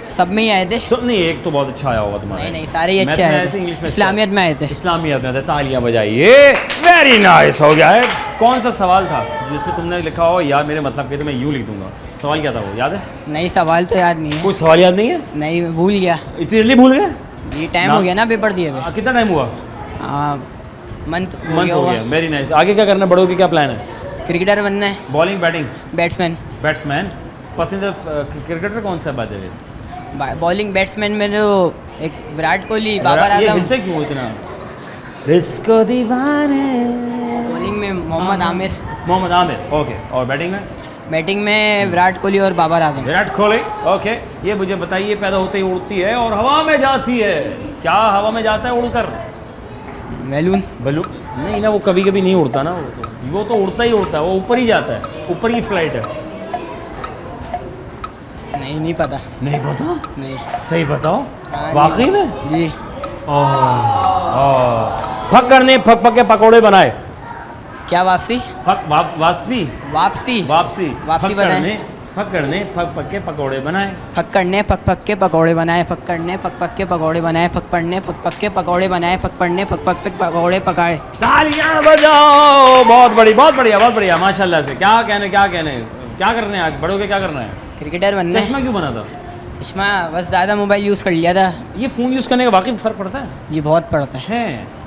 सब में ही आए थे। सब नहीं, एक तो बहुत अच्छा आया होगा तुम्हारा। नहीं नहीं, सारे ही अच्छे Math में आए थे। इंग्लिश में इस्लामियत में आए थे। इस्लामियत में आए थे। तालियां बजाइए, वेरी नाइस हो गया है। कौन सा सवाल था जिसमें तुमने लिखा हो यार मेरे मतलब के तो मैं यूँ लिख दूंगा? सवाल क्या था वो याद है? नहीं, सवाल तो याद नहीं है। कोई सवाल याद नहीं है? नहीं, मैं भूल गया। इतनी जल्दी भूल गए? ये टाइम ना- हो गया ना पेपर दिए हुए। कितना टाइम हुआ? मंथ मंथ हो गया। Very nice. आगे क्या करना, बड़ों के क्या प्लान है? क्रिकेटर बनना है, बॉलिंग, बैटिंग? बैट्समैन। बैट्समैन। पसंदीदा क्रिकेटर कौन सा है बात है? बॉलिंग बैट्समैन में तो एक विराट कोहली, बाबर ये आजम। हिलते क्यों इतना? रिस्को दीवाने। बॉलिंग में मोहम्मद आमिर, मोहम्मद आमिर। ओके। और बैटिंग में? बैटिंग में विराट कोहली और बाबर आजम। विराट कोहली। ओके। ये मुझे बताइए, पैदा होते ही उड़ती है और हवा में जाती है, क्या हवा में जाता है उड़कर? बैलून। बलून नहीं ना, वो कभी कभी नहीं उड़ता ना, वो तो उड़ता ही उड़ता है, वो ऊपर ही जाता है, ऊपर की फ्लाइट है। नहीं पता। नहीं पता? नहीं। सही बताओ। हाँ, वाकई में? जी। फक करने फक पक के पकौड़े बनाए। क्या वापसी? फक वापसी वापसी वापसी वापसी बनाए। फक करने फक पक के पकौड़े बनाए। फक करने फक पक के पकौड़े बनाए, फक करने फक पक के पकौड़े बनाए, फक पड़ने फक पक के पकौड़े बनाए, फक पड़ने फक पक के पकौड़े पकाए। तालियां बजाओ। बहुत बढ़िया माशाल्लाह से। क्या कहने क्या करने हैं आज? बड़ों के क्या करना है? क्रिकेटर बनना है। चश्मा क्यों बना था? चश्मा बस ज़्यादा मोबाइल यूज़ कर लिया था। ये फ़ोन यूज़ करने का वाकई फ़र्क पड़ता है? जी बहुत पड़ता है।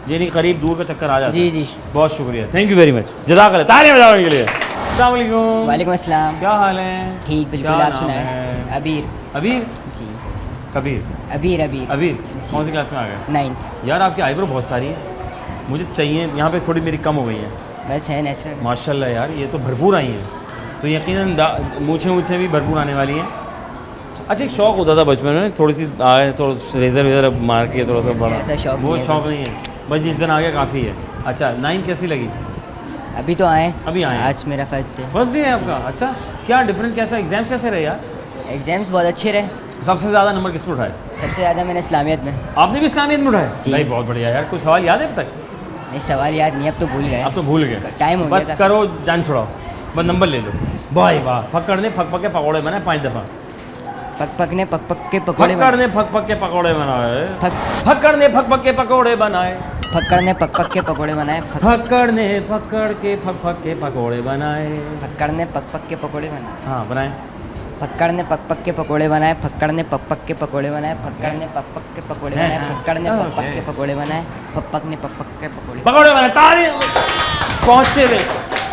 यानी करीब दूर का चक्कर आ जाता है। जी जी। बहुत शुक्रिया, थैंक यू वेरी मच, जज़ाकल्लाह। तालियां बजाने के लिए। अस्सलाम वालेकुम। वालेकुम अस्सलाम। क्या हाल है? ठीक, बिल्कुल। क्या आप नाम सुनाएं। है? अबीर। अबीर? जी। कबीर? अबीर अबीर। अबीर। जी। कौन सी क्लास में आ गए? 9th। यार आपकी आईब्रो बहुत सारी है, मुझे चाहिए। यहाँ पे थोड़ी मेरी कम हो गई है। बस है नेचुरल। माशाल्लाह यार, ये तो भरपूर आई हैं, तो यकीनन मूछें भी भरपूर आने वाली हैं। अच्छा, एक शौक़ होता था बचपन में, थोड़ी सी आए तो रेजर वेजर मार के थोड़ा सा बड़ा, ऐसा शौक वो नहीं है। शौक़ नहीं है, बस जिस दिन आ गया काफ़ी है। अच्छा, 9 कैसी लगी? अभी तो आए। अभी आए हैं। आज मेरा फर्स्ट डे। फर्स्ट डे है आपका? अच्छा, क्या डिफरेंट, कैसा एग्जाम्स कैसे रहे यार? एग्जाम्स बहुत अच्छे रहे। सबसे ज़्यादा नंबर किस में उठाए? सबसे ज़्यादा मैंने इस्लामियत में। आपने भी इस्लामियत में उठाए? जी। नहीं, बहुत बढ़िया यार। कुछ सवाल याद है अब तक? नहीं सवाल याद नहीं, अब तो भूल गए। अब तो भूल गए, टाइम हो गया बस था। करो, जान छोड़ाओ, बस नंबर ले लो। भाई वाह, फक्कड़ ने फक फक के पकौड़े बनाए 5 दफ़ा। पक ने पक के पकौड़े फक्कड़ ने फक फक के पकौड़े बनाए। फक- फक्कड़ ने फक फक के पकौड़े बनाए। फक्कड़ ने पक के पकौड़े बनाए। फक्कड़ ने फक्कड़ के फक फक के पकौड़े बनाए। फक्कड़ ने पक के पकौड़े बनाए। हाँ बनाए। फक्कड़ ने पक के पकौड़े बनाए। फक्कड़ ने पक के पकौड़े बनाए। फक्कड़ ने पक के पकौड़े बनाए। फक्कड़ ने पक के पकौड़े बनाए। पक ने पक के पकौड़े पकौड़े बनाए। तारीफ पहुँचते हुए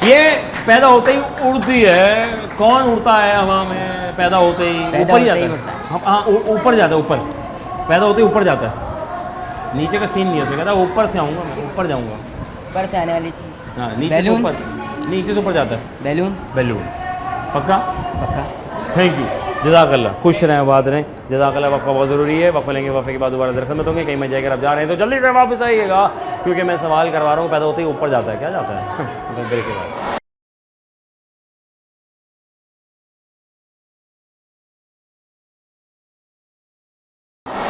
ये पैदा होते ही उड़ती है। कौन उड़ता है हवा में पैदा होते ही? पैदा ऊपर ही होते ही जाता उड़ता है। हाँ ऊपर जाता है, ऊपर पैदा होते ही ऊपर जाता है। नीचे का सीन नहीं हो सकता, ऊपर से आऊँगा मैं, ऊपर जाऊँगा। ऊपर से आने वाली चीज़। हाँ नीचे से बैलून। ऊपर, नीचे से ऊपर जाता है बैलून। बैलून। पक्का? पक्का। थैंक यू, जज़ाकल्लाह, खुश रहें, आबाद रहें। जज़ाकल्लाह, वक़्फ़ा बहुत ज़रूरी है। वक़्फ़ा लेंगे, वक़्फ़े के बाद दोबारा दरख्त में होंगे। कहीं मैं जाकर आप जा रहे हैं तो जल्दी से वापस आइएगा, क्योंकि मैं सवाल करवा रहा हूँ। पैदा होते ही ऊपर जाता है, क्या जाता है? ब्रेक के बाद।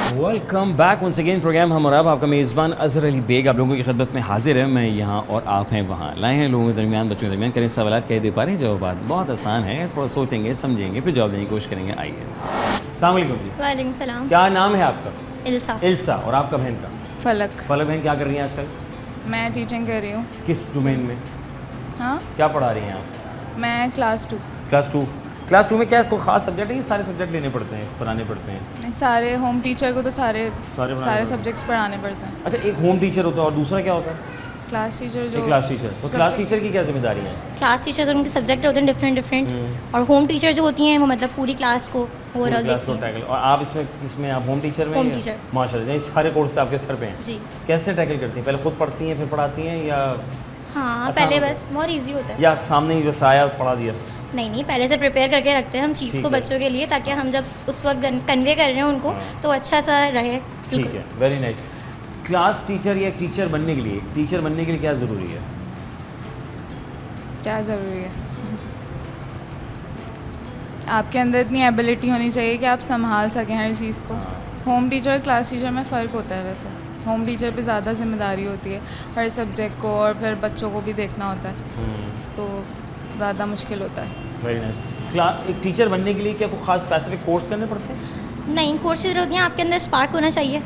Welcome back once again program हम और आपका मेज़बान अज़हर अली बेग आप लोगों की खिदमत में हाजिर है। मैं यहाँ और आप हैं वहाँ। लाए हैं लोगों के दरमियान, बच्चों के दरमियान, करें सवाल, कह दे पा रहे हैं जवाब। बहुत आसान है, थोड़ा सोचेंगे समझेंगे फिर जवाब देने की कोशिश करेंगे। आइए। अस्सलाम वालेकुम जी। वालेकुम सलाम। क्या नाम है आपका? इल्सा। इल्सा। और आपका बहन का? फलक। फलक बहन क्या कर रही हैं आजकल? मैं टीचिंग कर रही हूँ। किस डोमेन में? हाँ, क्या पढ़ा रही हैं आप? मैं क्लास 2। क्लास 2 में क्या कोई खास सब्जेक्ट है? सारे सब्जेक्ट लेने पड़ते हैं, पढ़ाने पड़ते हैं? नहीं, सारे होम टीचर को तो सारे पढ़ाने पड़ते सब्जेक्ट्स पढ़ाने पड़ते हैं। अच्छा, एक होम टीचर होता है और दूसरा क्या होता है? क्लास टीचर जो एक क्लास टीचर। उस क्लास टीचर की क्या जिम्मेदारी है? क्लास टीचर्स उनके सब्जेक्ट होते हैं डिफरेंट और होम टीचर जो होती हैं वो मतलब पूरी क्लास को ओवरऑल क्लास को देखती हैं। टैकल। और आप इसमें आप होम टीचर में? Home teacher. माशाल्लाह, ये सारे कोर्स आपके सर पे हैं। जी कैसे टैकल करती हैं? पहले खुद पढ़ती हैं फिर पढ़ाती हैं, या हाँ, आसान पहले होता है? बस बहुत इजी होता है। या सामने ही बस आया पढ़ा दिया? नहीं, पहले से प्रिपेयर करके रखते हैं हम चीज़ ठीक को है। बच्चों के लिए, ताकि हम जब उस वक्त कन्वे कर रहे हैं उनको तो अच्छा सा रहे। ठीक है, वेरी नाइस। क्लास टीचर या टीचर बनने के लिए क्या ज़रूरी है? क्या ज़रूरी है? आपके अंदर इतनी एबिलिटी होनी चाहिए कि आप संभाल सकें हर चीज़ को। होम टीचर और क्लास टीचर में फ़र्क होता है। वैसे होम टीचर पे ज़्यादा जिम्मेदारी होती है हर सब्जेक्ट को, और फिर बच्चों को भी देखना होता है, तो ज़्यादा मुश्किल होता है। Very nice. एक टीचर बनने के लिए क्या कोई खास स्पेसिफिक कोर्स करने पड़ते हैं? नहीं, कोर्सेज होती हैं, आपके अंदर स्पार्क होना चाहिए।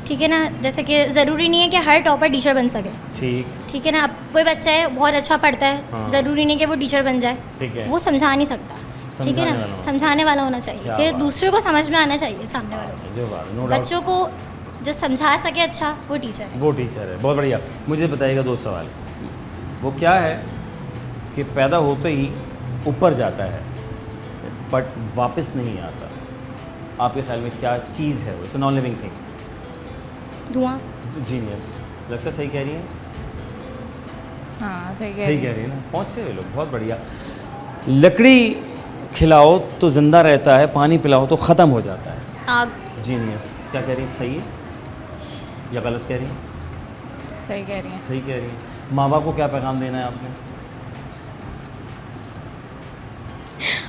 ठीक है ना, जैसे कि ज़रूरी नहीं है कि हर टॉपर टीचर बन सके। ठीक है ना, अब कोई बच्चा है बहुत अच्छा पढ़ता है, हाँ। ज़रूरी नहीं कि वो टीचर बन जाए। ठीक है। वो समझा नहीं सकता। ठीक है ना, समझाने वाला होना चाहिए क्या कि बात। दूसरे को समझ में आना चाहिए सामने वालों को। जो बात, नो डाउट। बच्चों को जो समझा सके अच्छा, वो टीचर है। वो टीचर है। बहुत बढ़िया। मुझे बताइएगा 2 सवाल। वो क्या है कि पैदा होते ही ऊपर जाता है बट वापस नहीं आता? आपके ख्याल में क्या चीज़ है वो? It's non living thing. धुआं। जीनियस। लगता है सही कह रही है? हाँ, सही कह सही रही कह हैं। रही है ना? पहुँचे हुए लोग, बहुत बढ़िया। लकड़ी खिलाओ तो ज़िंदा रहता है, पानी पिलाओ तो ख़त्म हो जाता है। आग। जीनियस। क्या कह रही है? सही है या गलत कह रही है? सही कह रही हैं। सही कह रही है। माँ बाप को क्या पैगाम देना है आपने?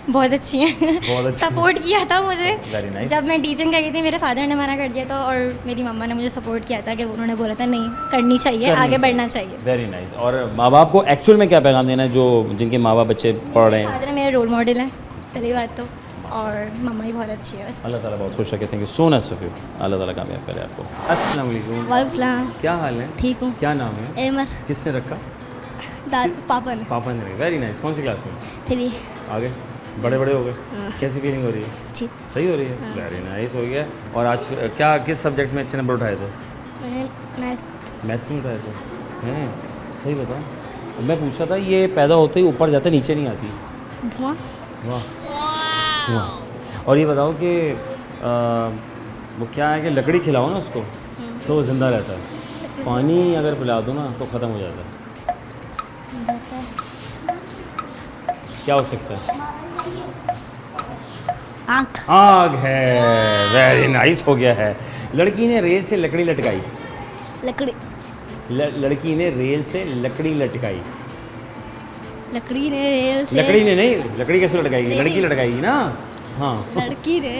बहुत अच्छी है। बहुत अच्छी। सपोर्ट किया था मुझे Very nice. जब मैं टीचिंग कर रही थी। मेरे फादर ने मना कर दिया था और मेरी मम्मा ने मुझे सपोर्ट किया था कि उन्होंने बोला था नहीं, करनी चाहिए, आगे बढ़ना चाहिए। Very nice. और माँ बाप को एक्चुअल में क्या पैगाम देना है, जो जिनके माँ बाप बच्चे पढ़ रहे हैं? फादर मेरे रोल मॉडल हैं पहली बात तो, और मम्मा ही बहुत अच्छी है बस। अल्लाह ताला बहुत खुश रखे। Thank you so much Safi. अल्लाह ताला कामयाब करे आपको। अस्सलाम वालेकुम। वालेकुम सलाम। क्या हाल है? ठीक हूँ। क्या नाम है? एमर। किसने रखा? पापा ने। पापा ने। Very nice. कौन सी क्लास में? 3। आगे बड़े हो गए? कैसी फीलिंग हो रही है? ठीक। सही हो रही है? वेरी नाइस हो गया। और आज क्या किस सब्जेक्ट में अच्छे नंबर उठाए थे? मैंने मैथ्स में उठाए थे? हैं? सही बताओ। मैं पूछा था, ये पैदा होते ही ऊपर जाता नीचे नहीं आती? धुआं। वाह वाह। और ये बताओ कि वो क्या है कि लकड़ी खिलाओ ना उसको तो वो ज़िंदा रहता है, पानी अगर पिला दो ना तो ख़त्म हो जाता है। क्या हो सकता है? आँख। आग है। वेरी नाइस हो गया है। लड़की ने रेल से लकड़ी लटकाई। लकड़ी। लड़की ने रेल से लकड़ी लटकाई। लकड़ी ने रेल से। लकड़ी ने नहीं, लकड़ी कैसे लटकाएगी? नहीं। लड़की लटकाएगी ना। हाँ लड़की ने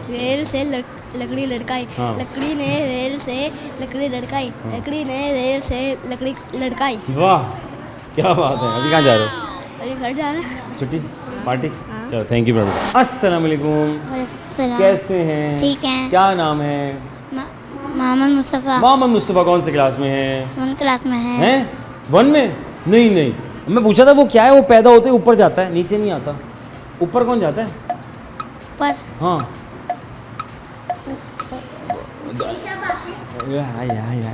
रेल से लकड़ी लटकाई, हाँ। लकड़ी ने रेल से लकड़ी लटकाई, लकड़ी ने रेल से लकड़ी लटकाई। वाह क्या बात है। अभी कहाँ जा रहे हो? अरे घर जा रहा है। छुट्टी पार्टी? चलो थैंक यू मैडम। अस्सलाम वालेकुम, कैसे हैं? ठीक हैं। क्या नाम है? मोहम्मद मुस्तफ़ा मोहम्मद मुस्तफ़ा। कौन से क्लास में है? 1 क्लास में है। हैं 1 में? नहीं नहीं, मैं पूछा था वो क्या है, वो पैदा होते ही ऊपर जाता है, नीचे नहीं आता। ऊपर कौन जाता है? पर हाँ या।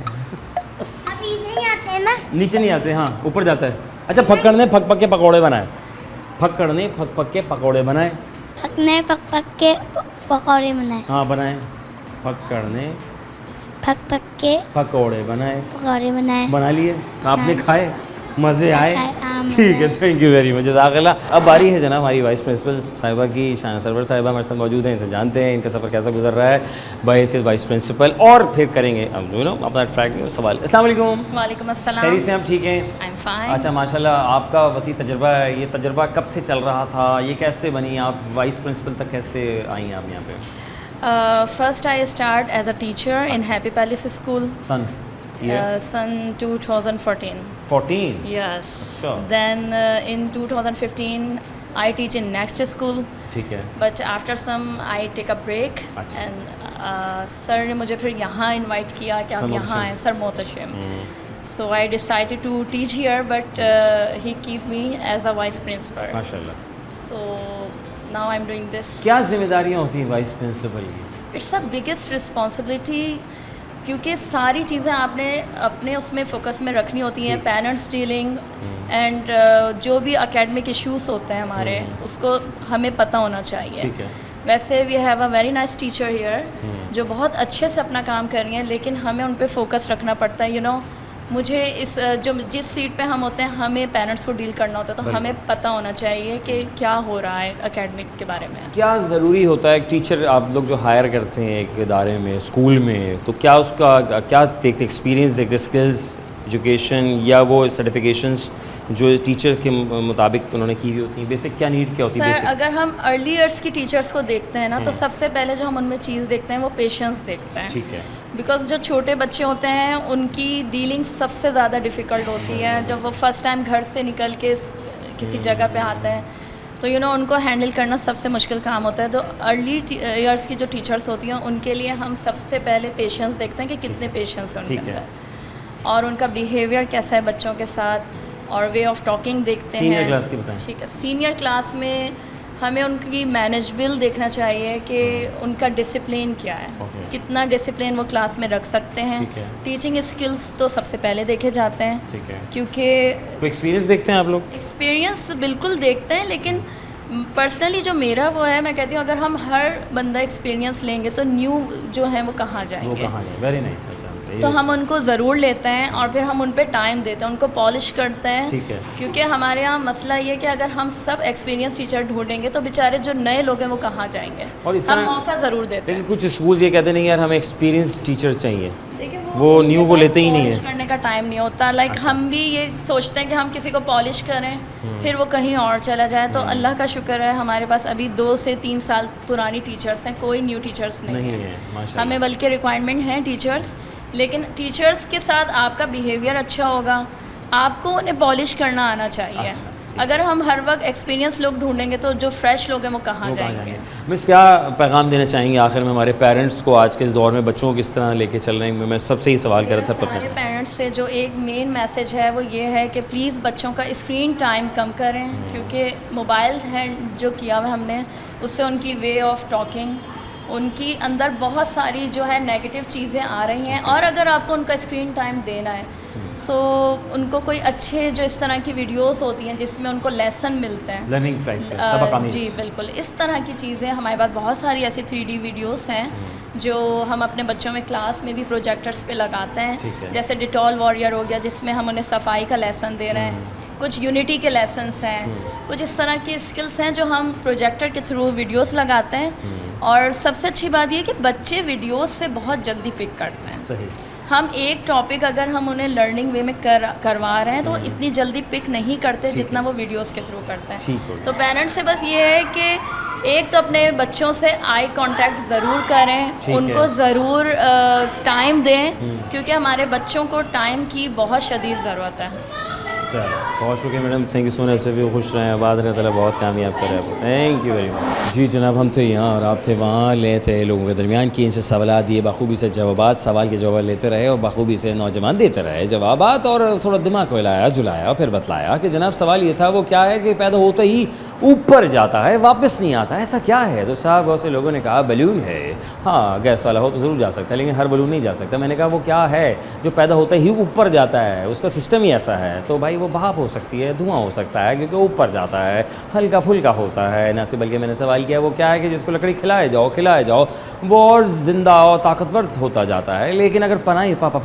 अभी नहीं आते ना। नीचे नहीं आते, हाँ ऊपर जाता है। अच्छा, फक्कड़ फक पक के पकौड़े बनाए। फक्कड़ ने फक पक के पकौड़े बनाए। पकने पक पक के पकौड़े बनाए। हाँ बनाए। फक्कड़ ने पक पक के पकौड़े बनाए। पकौड़े बनाए। बना लिए, आपने हाँ। खाए, मज़े आए? हाँ, मज़े ठीक है, आए। थैंक यू वेरी मच, जज़ाकल्लाह। अब बारी है जनाब हमारी वाइस प्रिंसिपल साहिबा की। शान सरवर साहिबा हमारे साथ मौजूद हैं, इनसे जानते हैं इनका सफ़र कैसा गुजर रहा है बायसियत वाइस प्रिंसिपल, और फिर करेंगे अब अपना ट्रैक सवाल। अस्सलाम वालेकुम। वालेकुम अस्सलाम। खैरियत से आप ठीक हैं? I am fine. अच्छा माशाल्लाह, आपका वसी तजर्बा है। ये तजर्बा कब से चल रहा था? ये कैसे बनी? आप वाइस प्रिंसिपल तक कैसे आई आप यहाँ पे? First I start as a teacher in happy palace school सन सन 2014. 14? Yes. Sure. Then in 2015 I teach in next school. ठीक है। But after some I take a break. अच्छा। And सर ने मुझे फिर यहाँ इनवाइट किया कि आप सर यहाँ आएँ, sir मोहतशम। So I decided to teach here, but he keep me as a vice principal. माशाल्लाह। So now I'm doing this. क्या जिम्मेदारियाँ होती हैं वाइस प्रिंसिपल की? इट्स अ बिगेस्ट रिस्पॉन्सिबिलिटी, क्योंकि सारी चीज़ें आपने अपने उसमें फोकस में रखनी होती हैं। पेरेंट्स डीलिंग एंड जो भी एकेडमिक इश्यूज होते हैं हमारे, उसको हमें पता होना चाहिए। ठीक है। वैसे we have a very nice teacher here जो बहुत अच्छे से अपना काम कर रही हैं, लेकिन हमें उन पे फोकस रखना पड़ता है। मुझे इस जिस सीट पे हम होते हैं, हमें पेरेंट्स को डील करना होता है, तो हमें पता होना चाहिए कि क्या हो रहा है एकेडमिक के बारे में। क्या ज़रूरी होता है टीचर आप लोग जो हायर करते हैं एक इदारे में, स्कूल में, तो क्या उसका क्या देखते, एक्सपीरियंस देखते, स्किल्स, एजुकेशन, या वो सर्टिफिकेशंस जो टीचर के मुताबिक उन्होंने की हुई होती हैं? बेसिक क्या नीड क्या होती है? सर अगर हम अर्ली ईयर्स की टीचर्स को देखते हैं ना, तो सबसे पहले जो हम उनमें चीज़ देखते हैं वो पेशेंस देखते हैं। ठीक है। बिकॉज जो छोटे बच्चे होते हैं उनकी डीलिंग सबसे ज़्यादा डिफ़िकल्ट होती है। जब वो फर्स्ट टाइम घर से निकल के किसी जगह पे आते हैं, तो उनको हैंडल करना सबसे मुश्किल काम होता है। तो अर्ली ईयर्स की जो टीचर्स होती हैं उनके लिए हम सबसे पहले पेशेंस देखते हैं कि कितने पेशेंस हैं उनके अंदर, और उनका बिहेवियर कैसा है बच्चों के साथ, और वे ऑफ टॉकिंग देखते हैं। सीनियर क्लास की बताएं। ठीक है। सीनियर क्लास में हमें उनकी मैनेजेबल देखना चाहिए कि उनका डिसिप्लिन क्या है, कितना डिसिप्लिन वो क्लास में रख सकते हैं। टीचिंग स्किल्स तो सबसे पहले देखे जाते हैं। ठीक है। क्योंकि कोई एक्सपीरियंस देखते हैं आप लोग? एक्सपीरियंस बिल्कुल देखते हैं, लेकिन पर्सनली जो मेरा वो है, मैं कहती हूँ अगर हम हर बंदा एक्सपीरियंस लेंगे तो न्यू जो है वो कहाँ जाएंगे। Very nice. तो हम उनको ज़रूर लेते हैं और फिर हम उन पे टाइम देते हैं, उनको पॉलिश करते हैं। ठीक है। क्योंकि हमारे यहाँ मसला ये कि अगर हम सब एक्सपीरियंस टीचर ढूंढेंगे तो बेचारे जो नए लोग हैं वो कहाँ जाएंगे। और इस हम तरह मौका ज़रूर देते हैं। लेकिन कुछ स्कूल्स ये कहते नहीं यार हमें एक्सपीरियंस टीचर चाहिए, देखिए वो न्यू को लेते ही नहीं पॉलिश है। करने का टाइम नहीं होता। लाइक हम भी ये सोचते हैं कि हम किसी को पॉलिश करें फिर वो कहीं और चला जाए। तो अल्लाह का शुक्र है हमारे पास अभी 2 से 3 साल पुरानी टीचर्स हैं, कोई न्यू टीचर्स नहीं है माशाल्लाह। हमें बल्कि रिक्वायरमेंट है टीचर्स, लेकिन टीचर्स के साथ आपका बिहेवियर अच्छा होगा, आपको उन्हें पॉलिश करना आना चाहिए। अगर हम हर वक्त एक्सपीरियंस लोग ढूंढेंगे तो जो फ्रेश लोग हैं वो कहाँ जाएंगे। मिस क्या पैगाम देना चाहेंगे आखिर में हमारे पेरेंट्स को आज के इस दौर में, बच्चों को किस तरह लेके चल रहे हैं? मैं सबसे ही सवाल कर रहा था सारे पेरेंट्स से जो एक मेन मैसेज है वो ये है कि प्लीज़ बच्चों का स्क्रीन टाइम कम करें, क्योंकि मोबाइल हैंड जो किया हुआ हमने उससे उनकी वे ऑफ टॉकिंग, उनकी अंदर बहुत सारी जो है नेगेटिव चीज़ें आ रही हैं। और अगर आपको उनका स्क्रीन टाइम देना है सो उनको कोई अच्छे जो इस तरह की वीडियोस होती हैं जिसमें उनको लेसन मिलते हैं, लर्निंग टाइप जी बिल्कुल, इस तरह की चीज़ें हमारे पास बहुत सारी ऐसी 3D वीडियोस हैं जो हम अपने बच्चों में क्लास में भी प्रोजेक्टर्स पे लगाते हैं। जैसे डिटॉल वॉरियर हो गया जिसमें हम उन्हें सफाई का लेसन दे रहे हैं, कुछ यूनिटी के लेसन्स हैं, कुछ इस तरह की स्किल्स हैं जो हम प्रोजेक्टर के थ्रू वीडियोस लगाते हैं। और सबसे अच्छी बात यह कि बच्चे वीडियोस से बहुत जल्दी पिक करते हैं। सही। हम एक टॉपिक अगर हम उन्हें लर्निंग वे में करवा रहे हैं तो इतनी जल्दी पिक नहीं करते जितना वो वीडियोस के थ्रू करते हैं। तो पेरेंट्स से बस ये है कि एक तो अपने बच्चों से आई कांटेक्ट ज़रूर करें, ठीक उनको है। ज़रूर टाइम दें, क्योंकि हमारे बच्चों को टाइम की बहुत शदीद ज़रूरत है। चलो बहुत शुक्रिया madam, thank you so much. ऐसे भी खुश रहें, आबाद रहें, ताला बहुत कामयाब करे आपको। Thank you very much. जी जनाब, हम थे यहाँ और आप थे वहाँ, ले थे लोगों के दरमियान की इनसे सवाल दिए, बखूबी से जवाबात, सवाल के जवाब लेते रहे और बखूबी से नौजवान देते रहे जवाबात, और थोड़ा दिमाग को हिलाया जुलाया और फिर बतलाया कि जनाब सवाल ये था वो क्या है कि पैदा होते ही ऊपर जाता है वापस नहीं आता, ऐसा क्या है? तो साहब बहुत से लोगों ने कहा बलून है। हाँ, गैस वाला हो तो ज़रूर जा सकता है, लेकिन हर बलून नहीं जा सकता। मैंने कहा वो क्या है जो पैदा होते ही ऊपर जाता है, उसका सिस्टम ही ऐसा है। तो भाई वो भाप हो सकती है, धुआं हो सकता है, क्योंकि ऊपर जाता है, हल्का फुल्का होता है ना। से बल्कि मैंने सवाल किया वो क्या है कि जिसको लकड़ी खिलाए जाओ वो और ज़िंदा और ताकतवर होता जाता है, लेकिन अगर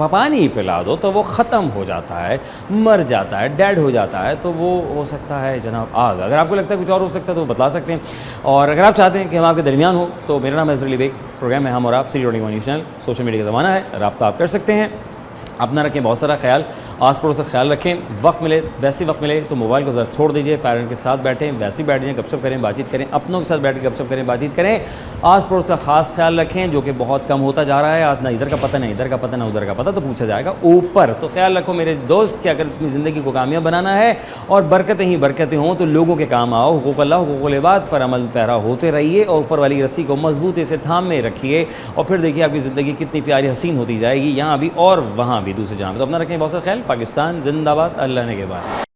पानी पिला दो तो वो ख़त्म हो जाता है, मर जाता है, डेड हो जाता है। तो वो हो सकता है जनाब आग। अगर आपको लगता है कुछ और हो सकता है तो वो बता सकते हैं। और अगर आप चाहते हैं कि हम आपके दरमियान हो तो मेरा नाम है अज़हर अली बेग, प्रोग्राम है हम और आप, City 21 news channel. Social media का ज़माना है, रब्ता आप कर सकते हैं। अपना रखें बहुत सारा ख्याल, आस पड़ोस का ख्याल रखें। वक्त मिले वैसे वक्त मिले तो मोबाइल को ज़रा छोड़ दीजिए, पेरेंट के साथ बैठें, वैसे ही बैठ जाएँ, गपशप करें, बातचीत करें, अपनों के साथ बैठ के गपशप करें, बातचीत करें। आस पड़ोस का ख़ास ख्याल रखें जो कि बहुत कम होता जा रहा है। आज ना इधर का पता, ना इधर का पता, ना उधर का पता, तो पूछा जाएगा ऊपर। तो ख्याल रखो मेरे दोस्त कि अगर अपनी ज़िंदगी को कामयाब बनाना है और बरकतें ही बरकतें हों तो लोगों के काम आओ। हुकूक़ अल्लाह हुकूक़ुल इबाद पर अमल पैरा होते रहिए और ऊपर वाली रस्सी को मजबूती से थाम में रखिए, और फिर देखिए आपकी ज़िंदगी कितनी प्यारी हसीन होती जाएगी, यहाँ भी और वहाँ भी, दूसरे जहाँ भी। तो अपना रखें बहुत सा ख्याल। पाकिस्तान जिंदाबाद, अल्लाह ने के बाद।